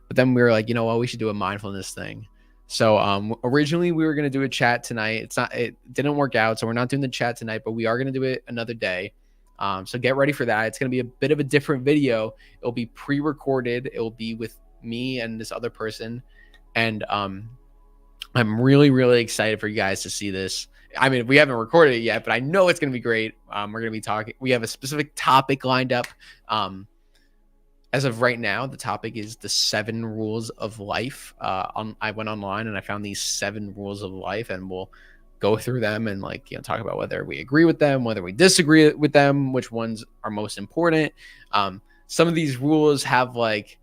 But then we were like, you know what, we should do a mindfulness thing. So originally we were going to do a chat tonight. It didn't work out. So we're not doing the chat tonight, but we are going to do it another day. So get ready for that. It's going to be a bit of a different video. It'll be pre-recorded. It'll be with me and this other person. And I'm really excited for you guys to see this. I mean, we haven't recorded it yet, but I know it's going to be great. We're going to be talking. We have a specific topic lined up. As of right now, the topic is the 7 rules of life. I went online and I found these 7 rules of life, and we'll go through them and like, you know, talk about whether we agree with them, whether we disagree with them, which ones are most important. Some of these rules have like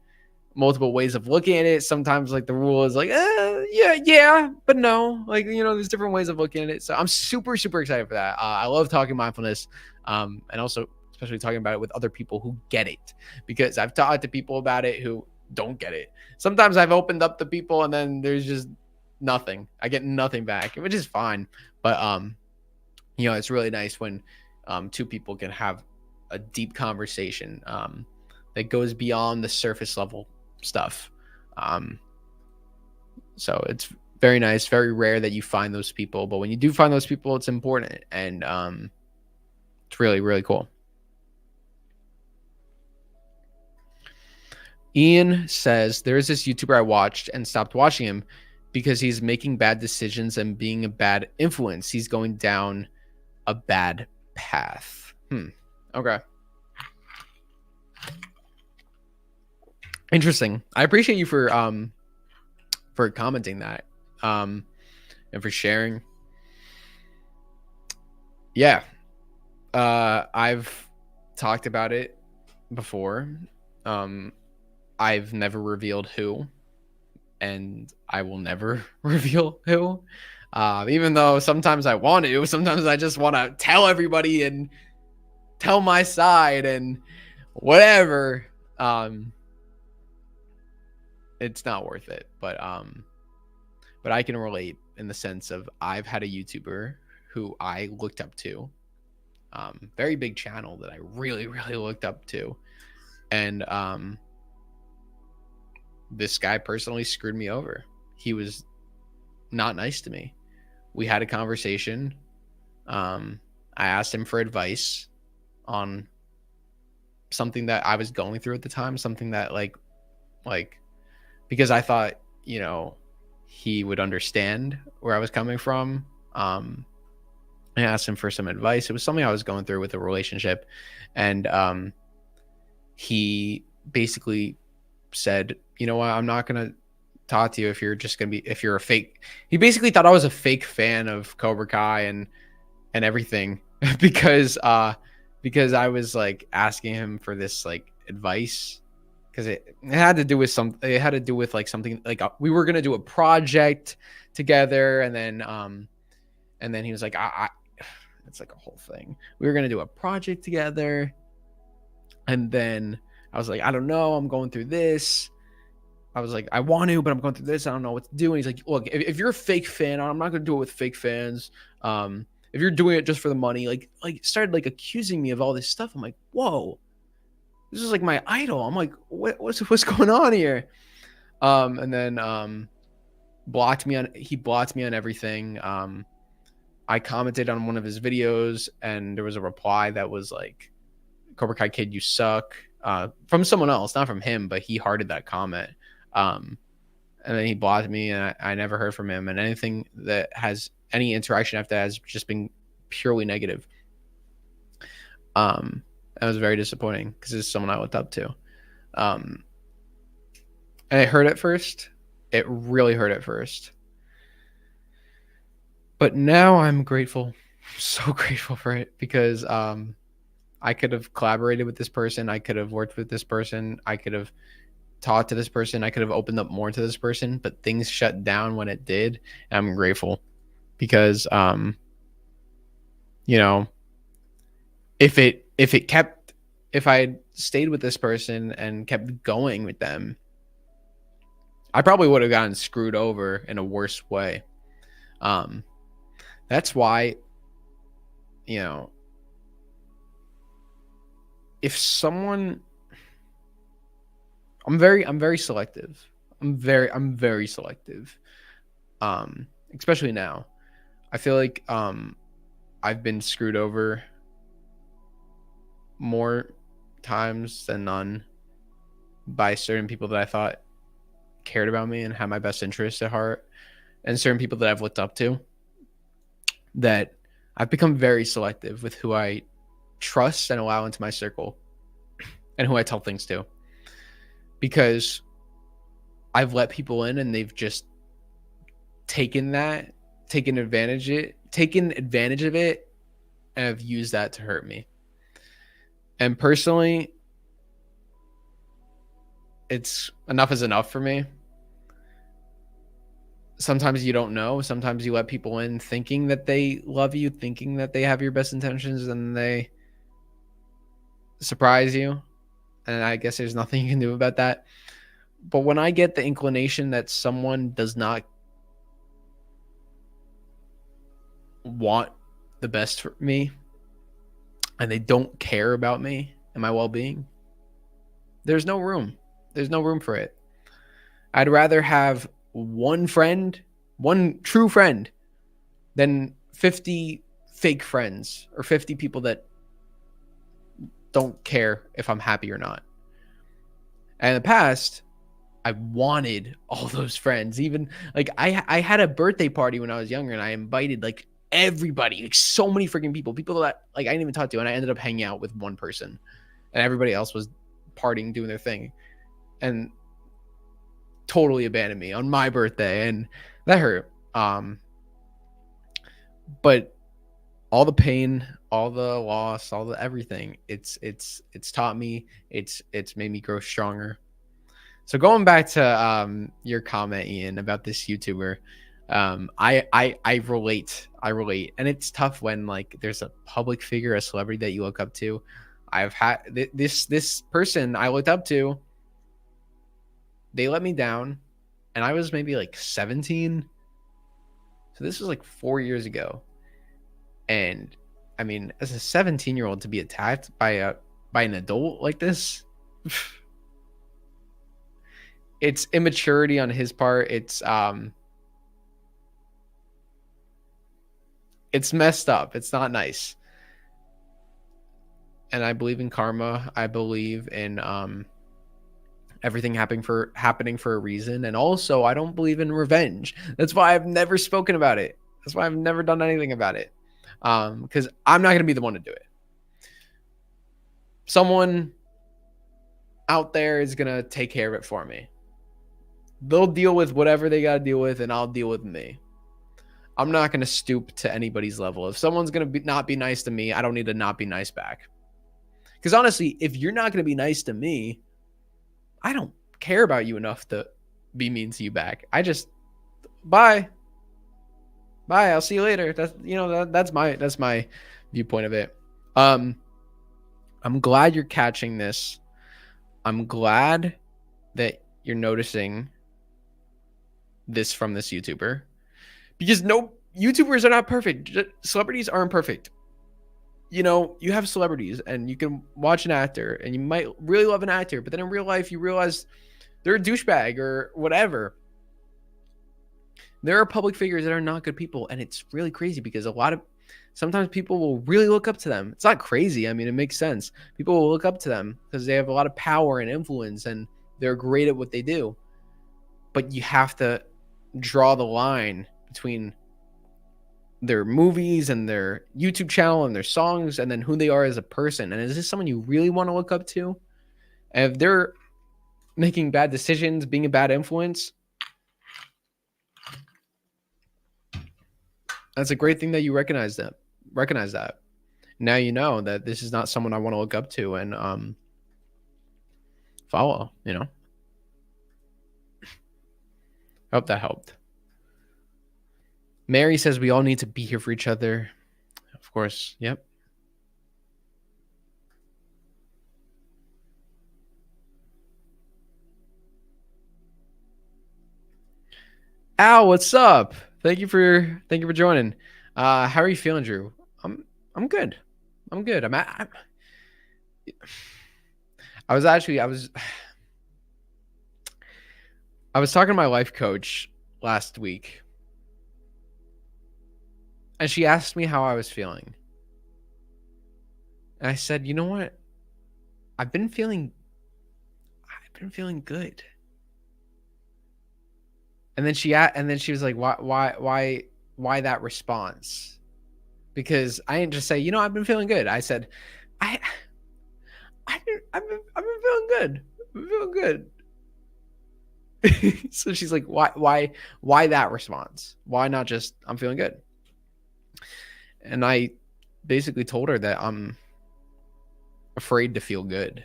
multiple ways of looking at it. Sometimes like the rule is like, yeah, but no, like, you know, there's different ways of looking at it. So I'm super excited for that. I love talking mindfulness, and also especially talking about it with other people who get it, because I've talked to people about it who don't get it. Sometimes I've opened up to people and then there's just nothing. I get nothing back, which is fine. But you know, it's really nice when 2 people can have a deep conversation that goes beyond the surface level stuff. So it's very nice, very rare that you find those people, but when you do find those people, it's important, and it's really cool. Ian says there is this YouTuber I watched and stopped watching him because he's making bad decisions and being a bad influence. He's going down a bad path. Okay. Interesting. I appreciate you for commenting that, and for sharing. Yeah. I've talked about it before. I've never revealed who, and I will never reveal who. Even though sometimes I want to, sometimes I just want to tell everybody and tell my side and whatever. It's not worth it, but I can relate in the sense of I've had a YouTuber who I looked up to, very big channel that I really, really looked up to. And this guy personally screwed me over. He was not nice to me. We had a conversation. I asked him for advice on something that I was going through at the time, something that like because I thought, he would understand where I was coming from. I asked him for some advice. It was something I was going through with a relationship, and he basically said, "You know what? I'm not gonna talk to you if you're a fake." He basically thought I was a fake fan of Cobra Kai and everything because I was like asking him for this like advice, because it had to do with like something like we were gonna do a project together, and then he was like, I it's like a whole thing. We were gonna do a project together, and then I was like, I don't know, I'm going through this. I was like, I want to, but I'm going through this. I don't know what to do. And he's like, look, if you're a fake fan, I'm not gonna do it with fake fans. If you're doing it just for the money, like started like accusing me of all this stuff. I'm like, whoa, this is like my idol. I'm like, what's going on here? And then he blocked me on everything. I commented on one of his videos, and there was a reply that was like, Cobra Kai Kid, you suck, from someone else, not from him, but he hearted that comment. And then he blocked me, and I never heard from him, and anything that has any interaction after that has just been purely negative. That was very disappointing because it's someone I looked up to. And it hurt at first. It really hurt at first. But now I'm grateful, so grateful for it, because I could have collaborated with this person. I could have worked with this person. I could have talked to this person. I could have opened up more to this person, but things shut down when it did. And I'm grateful because, if I had stayed with this person and kept going with them, I probably would have gotten screwed over in a worse way. That's why, if someone, I'm very selective. I'm very selective. Especially now. I feel like I've been screwed over more times than none by certain people that I thought cared about me and had my best interests at heart, and certain people that I've looked up to, that I've become very selective with who I trust and allow into my circle and who I tell things to, because I've let people in and they've just taken advantage of it and have used that to hurt me. And personally, it's enough is enough for me. Sometimes you don't know. Sometimes you let people in thinking that they love you, thinking that they have your best intentions, and they surprise you. And I guess there's nothing you can do about that. But when I get the inclination that someone does not want the best for me and they don't care about me and my well-being, there's no room. There's no room for it. I'd rather have one true friend, than 50 fake friends or 50 people that don't care if I'm happy or not. And in the past, I wanted all those friends. Even like I had a birthday party when I was younger, and I invited like everybody, like so many freaking people that like I didn't even talk to, and I ended up hanging out with one person, and everybody else was partying, doing their thing, and totally abandoned me on my birthday, and that hurt. But all the pain, all the loss, all the everything, it's taught me, it's made me grow stronger. So going back to your comment, Ian, about this YouTuber, I relate, and it's tough when like there's a public figure, a celebrity that you look up to. I've had this person I looked up to, they let me down, and I was maybe like 17. So this was like 4 years ago, and I mean, as a 17-year-old to be attacked by an adult like this, it's immaturity on his part. It's messed up. It's not nice. And I believe in karma. I believe in everything happening for a reason. And also, I don't believe in revenge. That's why I've never spoken about it. That's why I've never done anything about it. Because I'm not going to be the one to do it. Someone out there is going to take care of it for me. They'll deal with whatever they got to deal with, and I'll deal with me. I'm not going to stoop to anybody's level. If someone's going to not be nice to me, I don't need to not be nice back. Because honestly, if you're not going to be nice to me, I don't care about you enough to be mean to you back. I just, bye. I'll see you later. That's my viewpoint of it. I'm glad you're catching this. I'm glad that you're noticing this from this YouTuber, because no, YouTubers are not perfect. Celebrities aren't perfect. You have celebrities and you can watch an actor and you might really love an actor, but then in real life you realize they're a douchebag or whatever. There are public figures that are not good people, and it's really crazy because sometimes people will really look up to them. It's not crazy. I mean, it makes sense. People will look up to them because they have a lot of power and influence and they're great at what they do. But you have to draw the line between their movies and their YouTube channel and their songs and then who they are as a person. And is this someone you really want to look up to? And if they're making bad decisions, being a bad influence, that's a great thing that you recognize that. Now you know that this is not someone I want to look up to and follow, I hope that helped. Mary says we all need to be here for each other. Of course. Yep. Al, what's up? Thank you for joining. How are you feeling, Drew? I'm good. I was talking to my life coach last week, and she asked me how I was feeling. And I said, you know what? I've been feeling good. And then she was like, why that response? Because I didn't just say, I've been feeling good. I said, I've been feeling good. I'm feeling good. So she's like, why that response? Why not just, I'm feeling good? And I basically told her that I'm afraid to feel good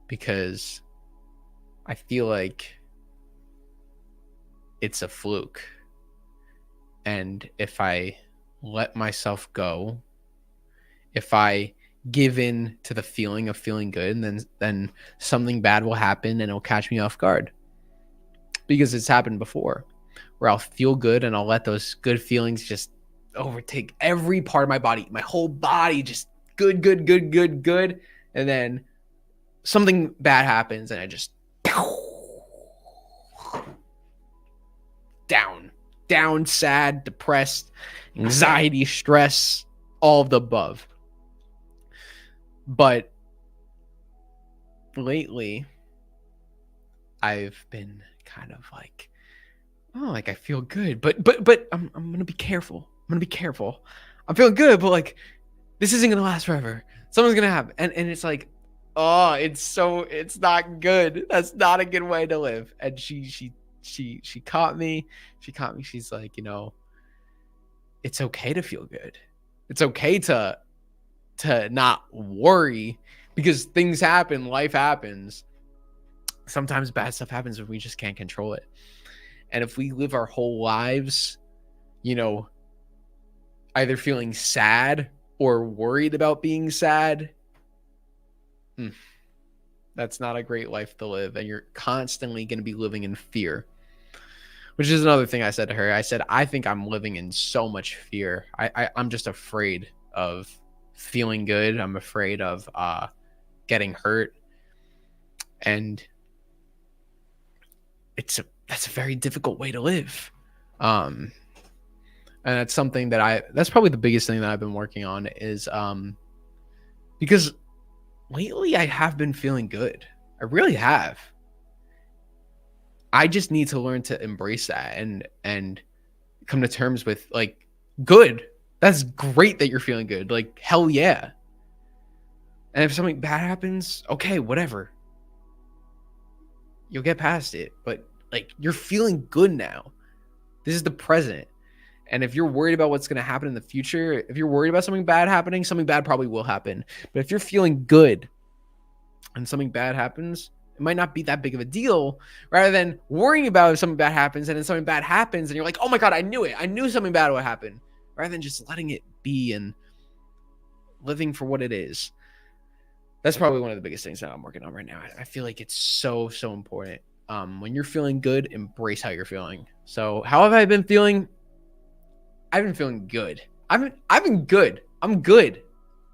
because I feel like it's a fluke. And if I let myself go, if I give in to the feeling of feeling good, and then something bad will happen and it'll catch me off guard. Because it's happened before where I'll feel good and I'll let those good feelings just overtake every part of my body, my whole body, just good. And then something bad happens and I just down, sad, depressed, anxiety, stress, all of the above. But lately, I've been kind of like, I feel good, but I'm gonna be careful. I'm feeling good, but like, this isn't gonna last forever. Something's gonna happen, and it's like, it's not good. That's not a good way to live. And she caught me. She's like, it's okay to feel good. It's okay to not worry because things happen, life happens. Sometimes bad stuff happens and we just can't control it. And if we live our whole lives, either feeling sad or worried about being sad, that's not a great life to live. And you're constantly going to be living in fear, which is another thing I said to her. I said, I think I'm living in so much fear. I'm just afraid of feeling good. I'm afraid of getting hurt, and that's a very difficult way to live. Um, and that's something that's probably the biggest thing that I've been working on is because lately I have been feeling good. I really have. I just need to learn to embrace that and come to terms with like good. That's great that you're feeling good. Like hell yeah. And if something bad happens, okay, whatever. You'll get past it. But like you're feeling good now. This is the present. And if you're worried about what's going to happen in the future, if you're worried about something bad happening, something bad probably will happen. But if you're feeling good and something bad happens, it might not be that big of a deal, rather than worrying about if something bad happens and then something bad happens and you're like, oh my God, I knew it. I knew something bad would happen, rather than just letting it be and living for what it is. That's probably one of the biggest things that I'm working on right now. I feel like it's so important. When you're feeling good, embrace how you're feeling. So how have I been feeling? I've been feeling good. I've been good. I'm good.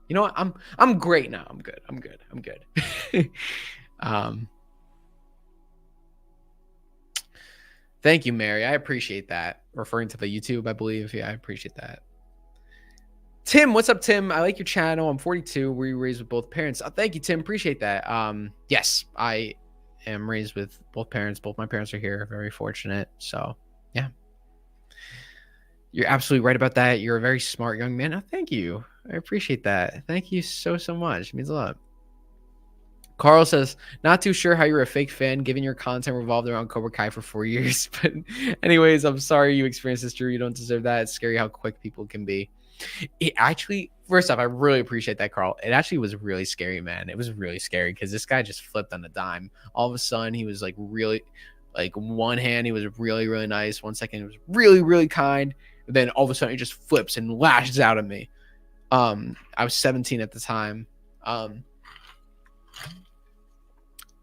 You know what? I'm great now. I'm good. I'm good. Thank you, Mary. I appreciate that. Referring to the YouTube, I believe. Yeah, I appreciate that. Tim, what's up, Tim? I like your channel. I'm 42. Were you raised with both parents? Oh, thank you, Tim. Appreciate that. Yes, I am raised with both parents. Both my parents are here. Very fortunate. So, yeah. You're absolutely right about that. You're a very smart young man. Oh, thank you. I appreciate that. Thank you so much. It means a lot. Carl says, not too sure how you're a fake fan given your content revolved around Cobra Kai for 4 years. But anyways, I'm sorry you experienced this, Drew. You don't deserve that. It's scary how quick people can be. It actually, first off, I really appreciate that, Carl. It actually was really scary, man. It was really scary because this guy just flipped on a dime. All of a sudden, he was like really, like one hand, he was really nice. 1 second, he was really kind. But then all of a sudden, he just flips and lashes out at me. I was 17 at the time.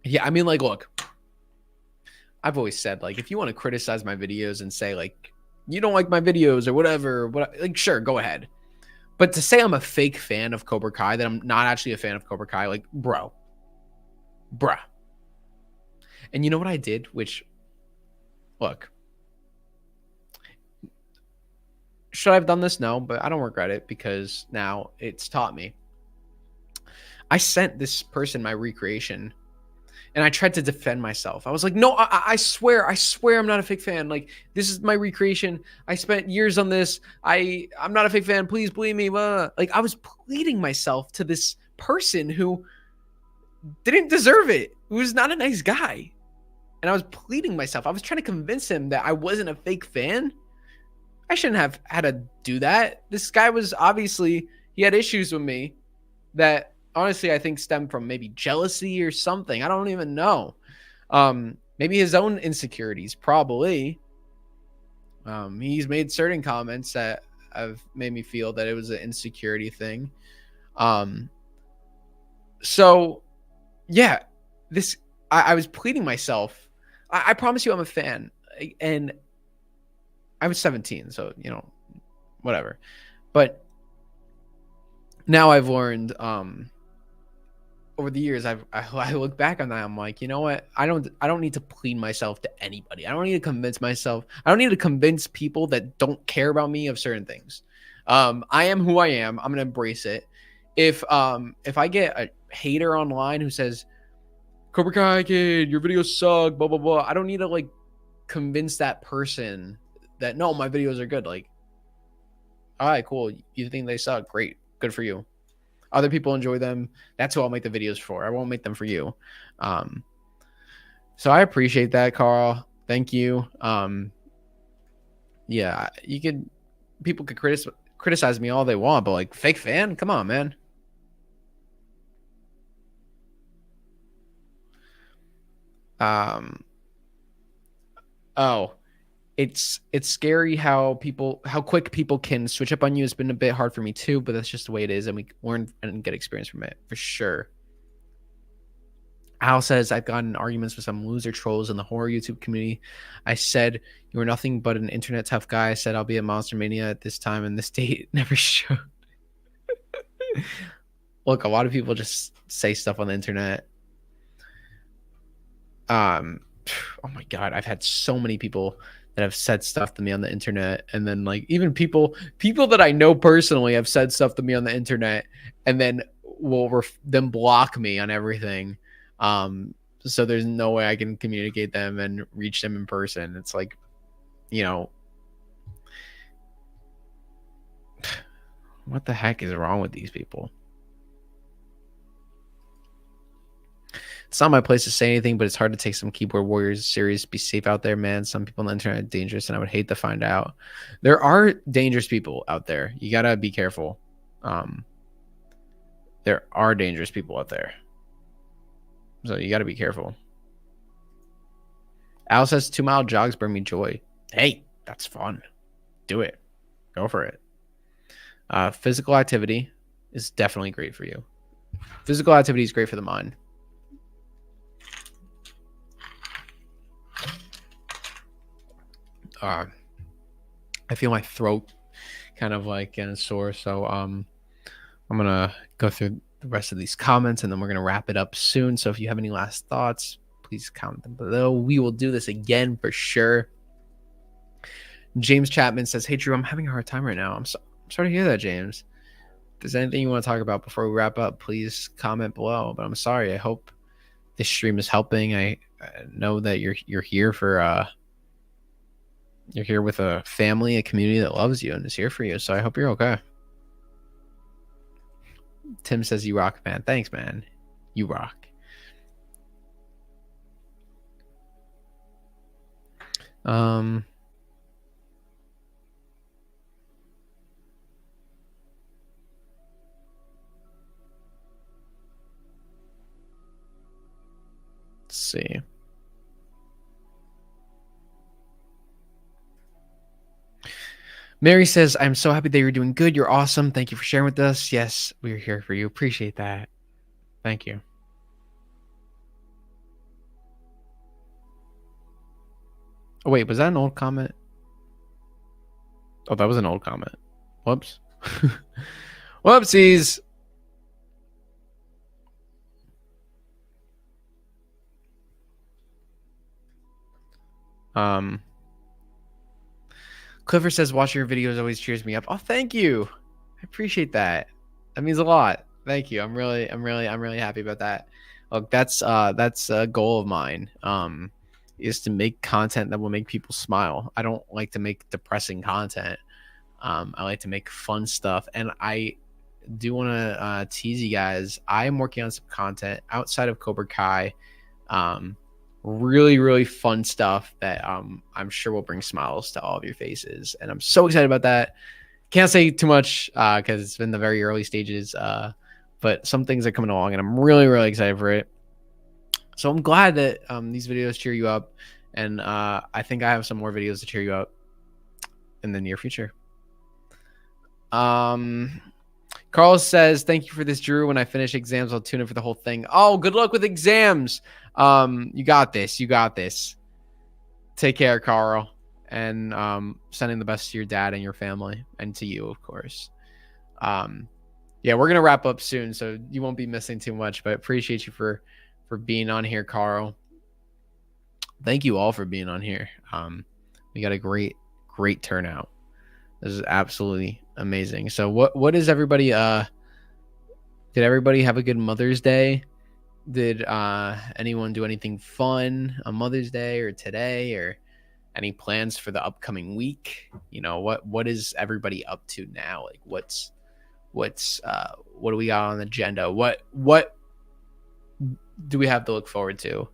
Yeah, I mean, like, look, I've always said, like, if you want to criticize my videos and say, like, you don't like my videos or whatever, like, sure, go ahead. But to say I'm a fake fan of Cobra Kai, that I'm not actually a fan of Cobra Kai, like, bruh. And you know what I did? Which, look, should I have done this? No, but I don't regret it because now it's taught me. I sent this person my recreation and I tried to defend myself. I was like, no, I swear I'm not a fake fan. Like, this is my recreation. I spent years on this. I'm not a fake fan. Please believe me. Like, I was pleading myself to this person who didn't deserve it, who was not a nice guy. And I was pleading myself. I was trying to convince him that I wasn't a fake fan. I shouldn't have had to do that. This guy was obviously, he had issues with me that honestly, I think stemmed from maybe jealousy or something. I don't even know. Maybe his own insecurities, probably. He's made certain comments that have made me feel that it was an insecurity thing. So, yeah, I was pleading myself. I promise you I'm a fan. And I was 17, so, you know, whatever. But now I've learned, over the years, I look back on that. I'm like, you know what? I don't need to plead myself to anybody. I don't need to convince myself. I don't need to convince people that don't care about me of certain things. I am who I am. I'm gonna embrace it. If I get a hater online who says, Cobra Kai Kid, your videos suck, blah blah blah, I don't need to like convince that person that no, my videos are good. Like, all right, cool. You think they suck? Great, good for you. Other people enjoy them. That's who I'll make the videos for. I won't make them for you. So I appreciate that, Carl. Thank you. Yeah, people could criticize me all they want, but like fake fan, come on, man. Oh, it's scary how quick people can switch up on you. It's been a bit hard for me too, but that's just the way it is, and we learn and get experience from it for sure. Al says, I've gotten in arguments with some loser trolls in the horror YouTube community. I said you were nothing but an internet tough guy. I said I'll be at Monster Mania at this time and this date never showed. Look, a lot of people just say stuff on the internet. Oh my God, I've had so many people that have said stuff to me on the internet, and then like even people that I know personally have said stuff to me on the internet, and then will then block me on everything. So there's no way I can communicate them and reach them in person. It's like, you know, what the heck is wrong with these people? It's not my place to say anything, but it's hard to take some keyboard warriors serious. Be safe out there, man. Some people on the internet are dangerous, and I would hate to find out. There are dangerous people out there. You gotta be careful. There are dangerous people out there, so you gotta be careful. Al says 2-mile jogs bring me joy. Hey, that's fun. Do it. Go for it. Physical activity is definitely great for you. Physical activity is great for the mind. I feel my throat kind of like getting sore, so I'm gonna go through the rest of these comments and then we're gonna wrap it up soon. So if you have any last thoughts, please comment them below. We will do this again for sure. James Chapman says, "Hey Drew, I'm having a hard time right now." I'm sorry to hear that, James. If there's anything you want to talk about before we wrap up, please comment below. But I'm sorry. I hope this stream is helping. I know that you're here for you're here with a family, a community that loves you and is here for you. So I hope you're okay. Tim says, "You rock, man." Thanks, man. You rock. Let's see. Mary says, "I'm so happy that you're doing good. You're awesome. Thank you for sharing with us." Yes, we're here for you. Appreciate that. Thank you. Oh, wait, was that an old comment? Oh, that was an old comment. Whoops. Whoopsies. Clifford says, "Watching your videos always cheers me up." Oh, thank you. I appreciate that. That means a lot. Thank you. I'm really happy about that. Look, that's a goal of mine. Is to make content that will make people smile. I don't like to make depressing content. I like to make fun stuff, and I do want to tease you guys. I'm working on some content outside of Cobra Kai. Really fun stuff that I'm sure will bring smiles to all of your faces, and I'm so excited about that. Can't say too much because it's been the very early stages, but some things are coming along, and I'm really excited for it. So I'm glad that these videos cheer you up, and I think I have some more videos to cheer you up in the near future. Carl says, "Thank you for this, Drew. When I finish exams, I'll tune in for the whole thing." Oh, good luck with exams. You got this. You got this. Take care, Carl. And sending the best to your dad and your family, and to you, of course. Yeah, we're gonna wrap up soon, so you won't be missing too much. But appreciate you for being on here, Carl. Thank you all for being on here. We got a great turnout. This is absolutely amazing. So what is everybody did everybody have a good Mother's Day? Did anyone do anything fun on Mother's Day or today, or any plans for the upcoming week? You know, what is everybody up to now? Like what do we got on the agenda? What do we have to look forward to?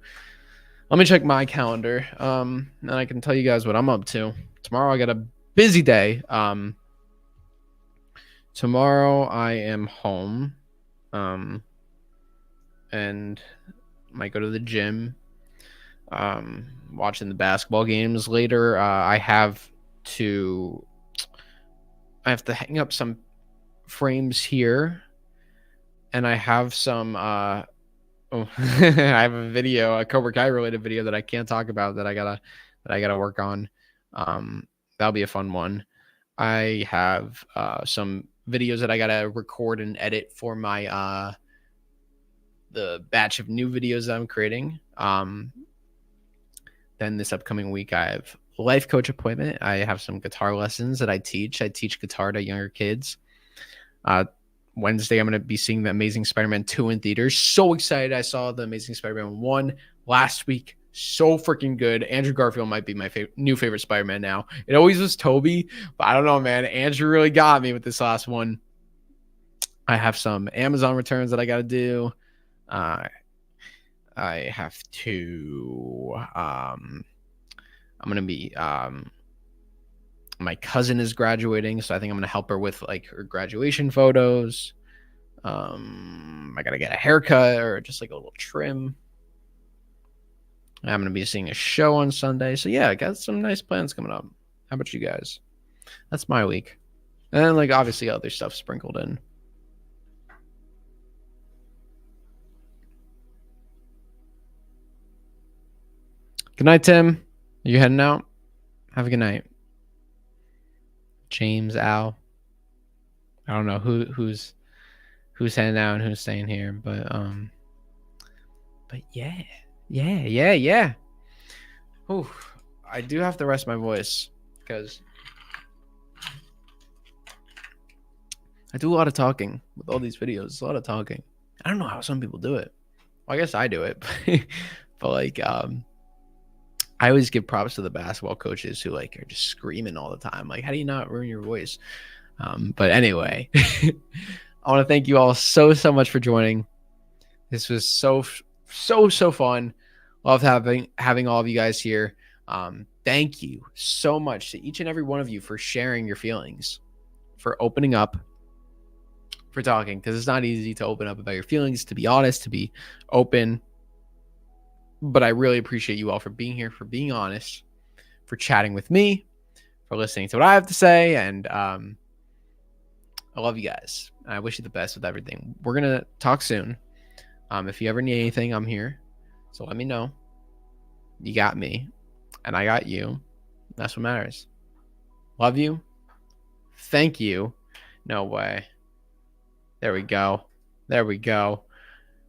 Let me check my calendar, and I can tell you guys what I'm up to. Tomorrow I got a busy day. Tomorrow I am home, and might go to the gym, watching the basketball games later. I have to hang up some frames here, and I have some I have a video, a Cobra Kai related video that I can't talk about that I gotta work on. That'll be a fun one. I have some videos that I gotta record and edit for my the batch of new videos that I'm creating. Then this upcoming week, I have a life coach appointment. I have some guitar lessons that I teach. I teach guitar to younger kids. Wednesday, I'm going to be seeing The Amazing Spider-Man 2 in theaters. So excited. I saw The Amazing Spider-Man 1 last week. So freaking good. Andrew Garfield might be my new favorite Spider-Man now. It always was Tobey, but I don't know, man. Andrew really got me with this last one. I have some Amazon returns that I got to do. I have to, I'm going to be, my cousin is graduating, so I think I'm going to help her with like her graduation photos. I got to get a haircut or just like a little trim. I'm going to be seeing a show on Sunday. So yeah, I got some nice plans coming up. How about you guys? That's my week. And then like obviously other stuff sprinkled in. Good night, Tim. Are you heading out? Have a good night. James, Al. I don't know who's heading out and who's staying here, but yeah. Ooh, I do have to rest my voice because I do a lot of talking with all these videos. It's a lot of talking. I don't know how some people do it. Well, I guess I do it, but like I always give props to the basketball coaches who like are just screaming all the time. Like, how do you not ruin your voice? But anyway, I want to thank you all so much for joining. This was so fun. Loved having all of you guys here. Thank you so much to each and every one of you for sharing your feelings, for opening up, for talking, because it's not easy to open up about your feelings, to be honest, to be open. But I really appreciate you all for being here, for being honest, for chatting with me, for listening to what I have to say. And I love you guys. I wish you the best with everything. We're going to talk soon. If you ever need anything, I'm here. So let me know. You got me. And I got you. That's what matters. Love you. Thank you. No way. There we go.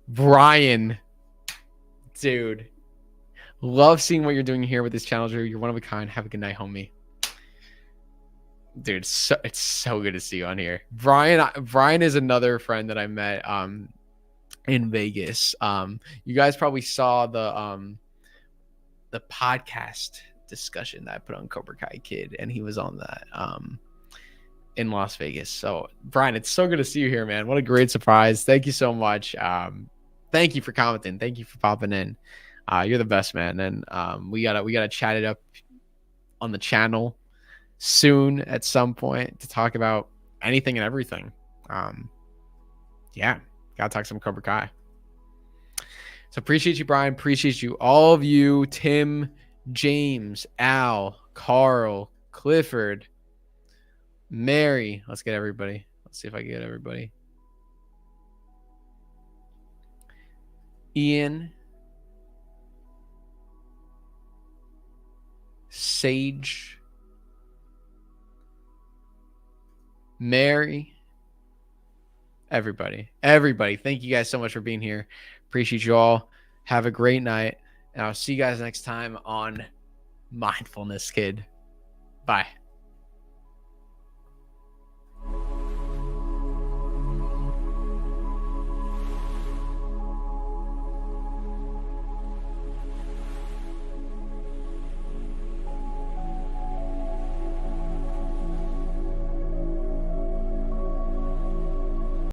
Brian. Dude, love seeing what you're doing here with this channel, Drew. You're one of a kind. Have a good night, homie. Dude, it's so good to see you on here. Brian is another friend that I met in Vegas. You guys probably saw the podcast discussion that I put on Cobra Kai Kid, and he was on that in Las Vegas. So Brian, it's so good to see you here, man. What a great surprise. Thank you so much. Thank you for commenting. Thank you for popping in. You're the best, man. And we gotta chat it up on the channel soon at some point to talk about anything and everything. Yeah, gotta talk some Cobra Kai. So appreciate you, Brian. Appreciate you, all of you, Tim, James, Al, Carl, Clifford, Mary. Let's get everybody. Let's see if I can get everybody. Ian, Sage, Mary, everybody. Thank you guys so much for being here. Appreciate you all. Have a great night. And I'll see you guys next time on Mindfulness Kid. Bye.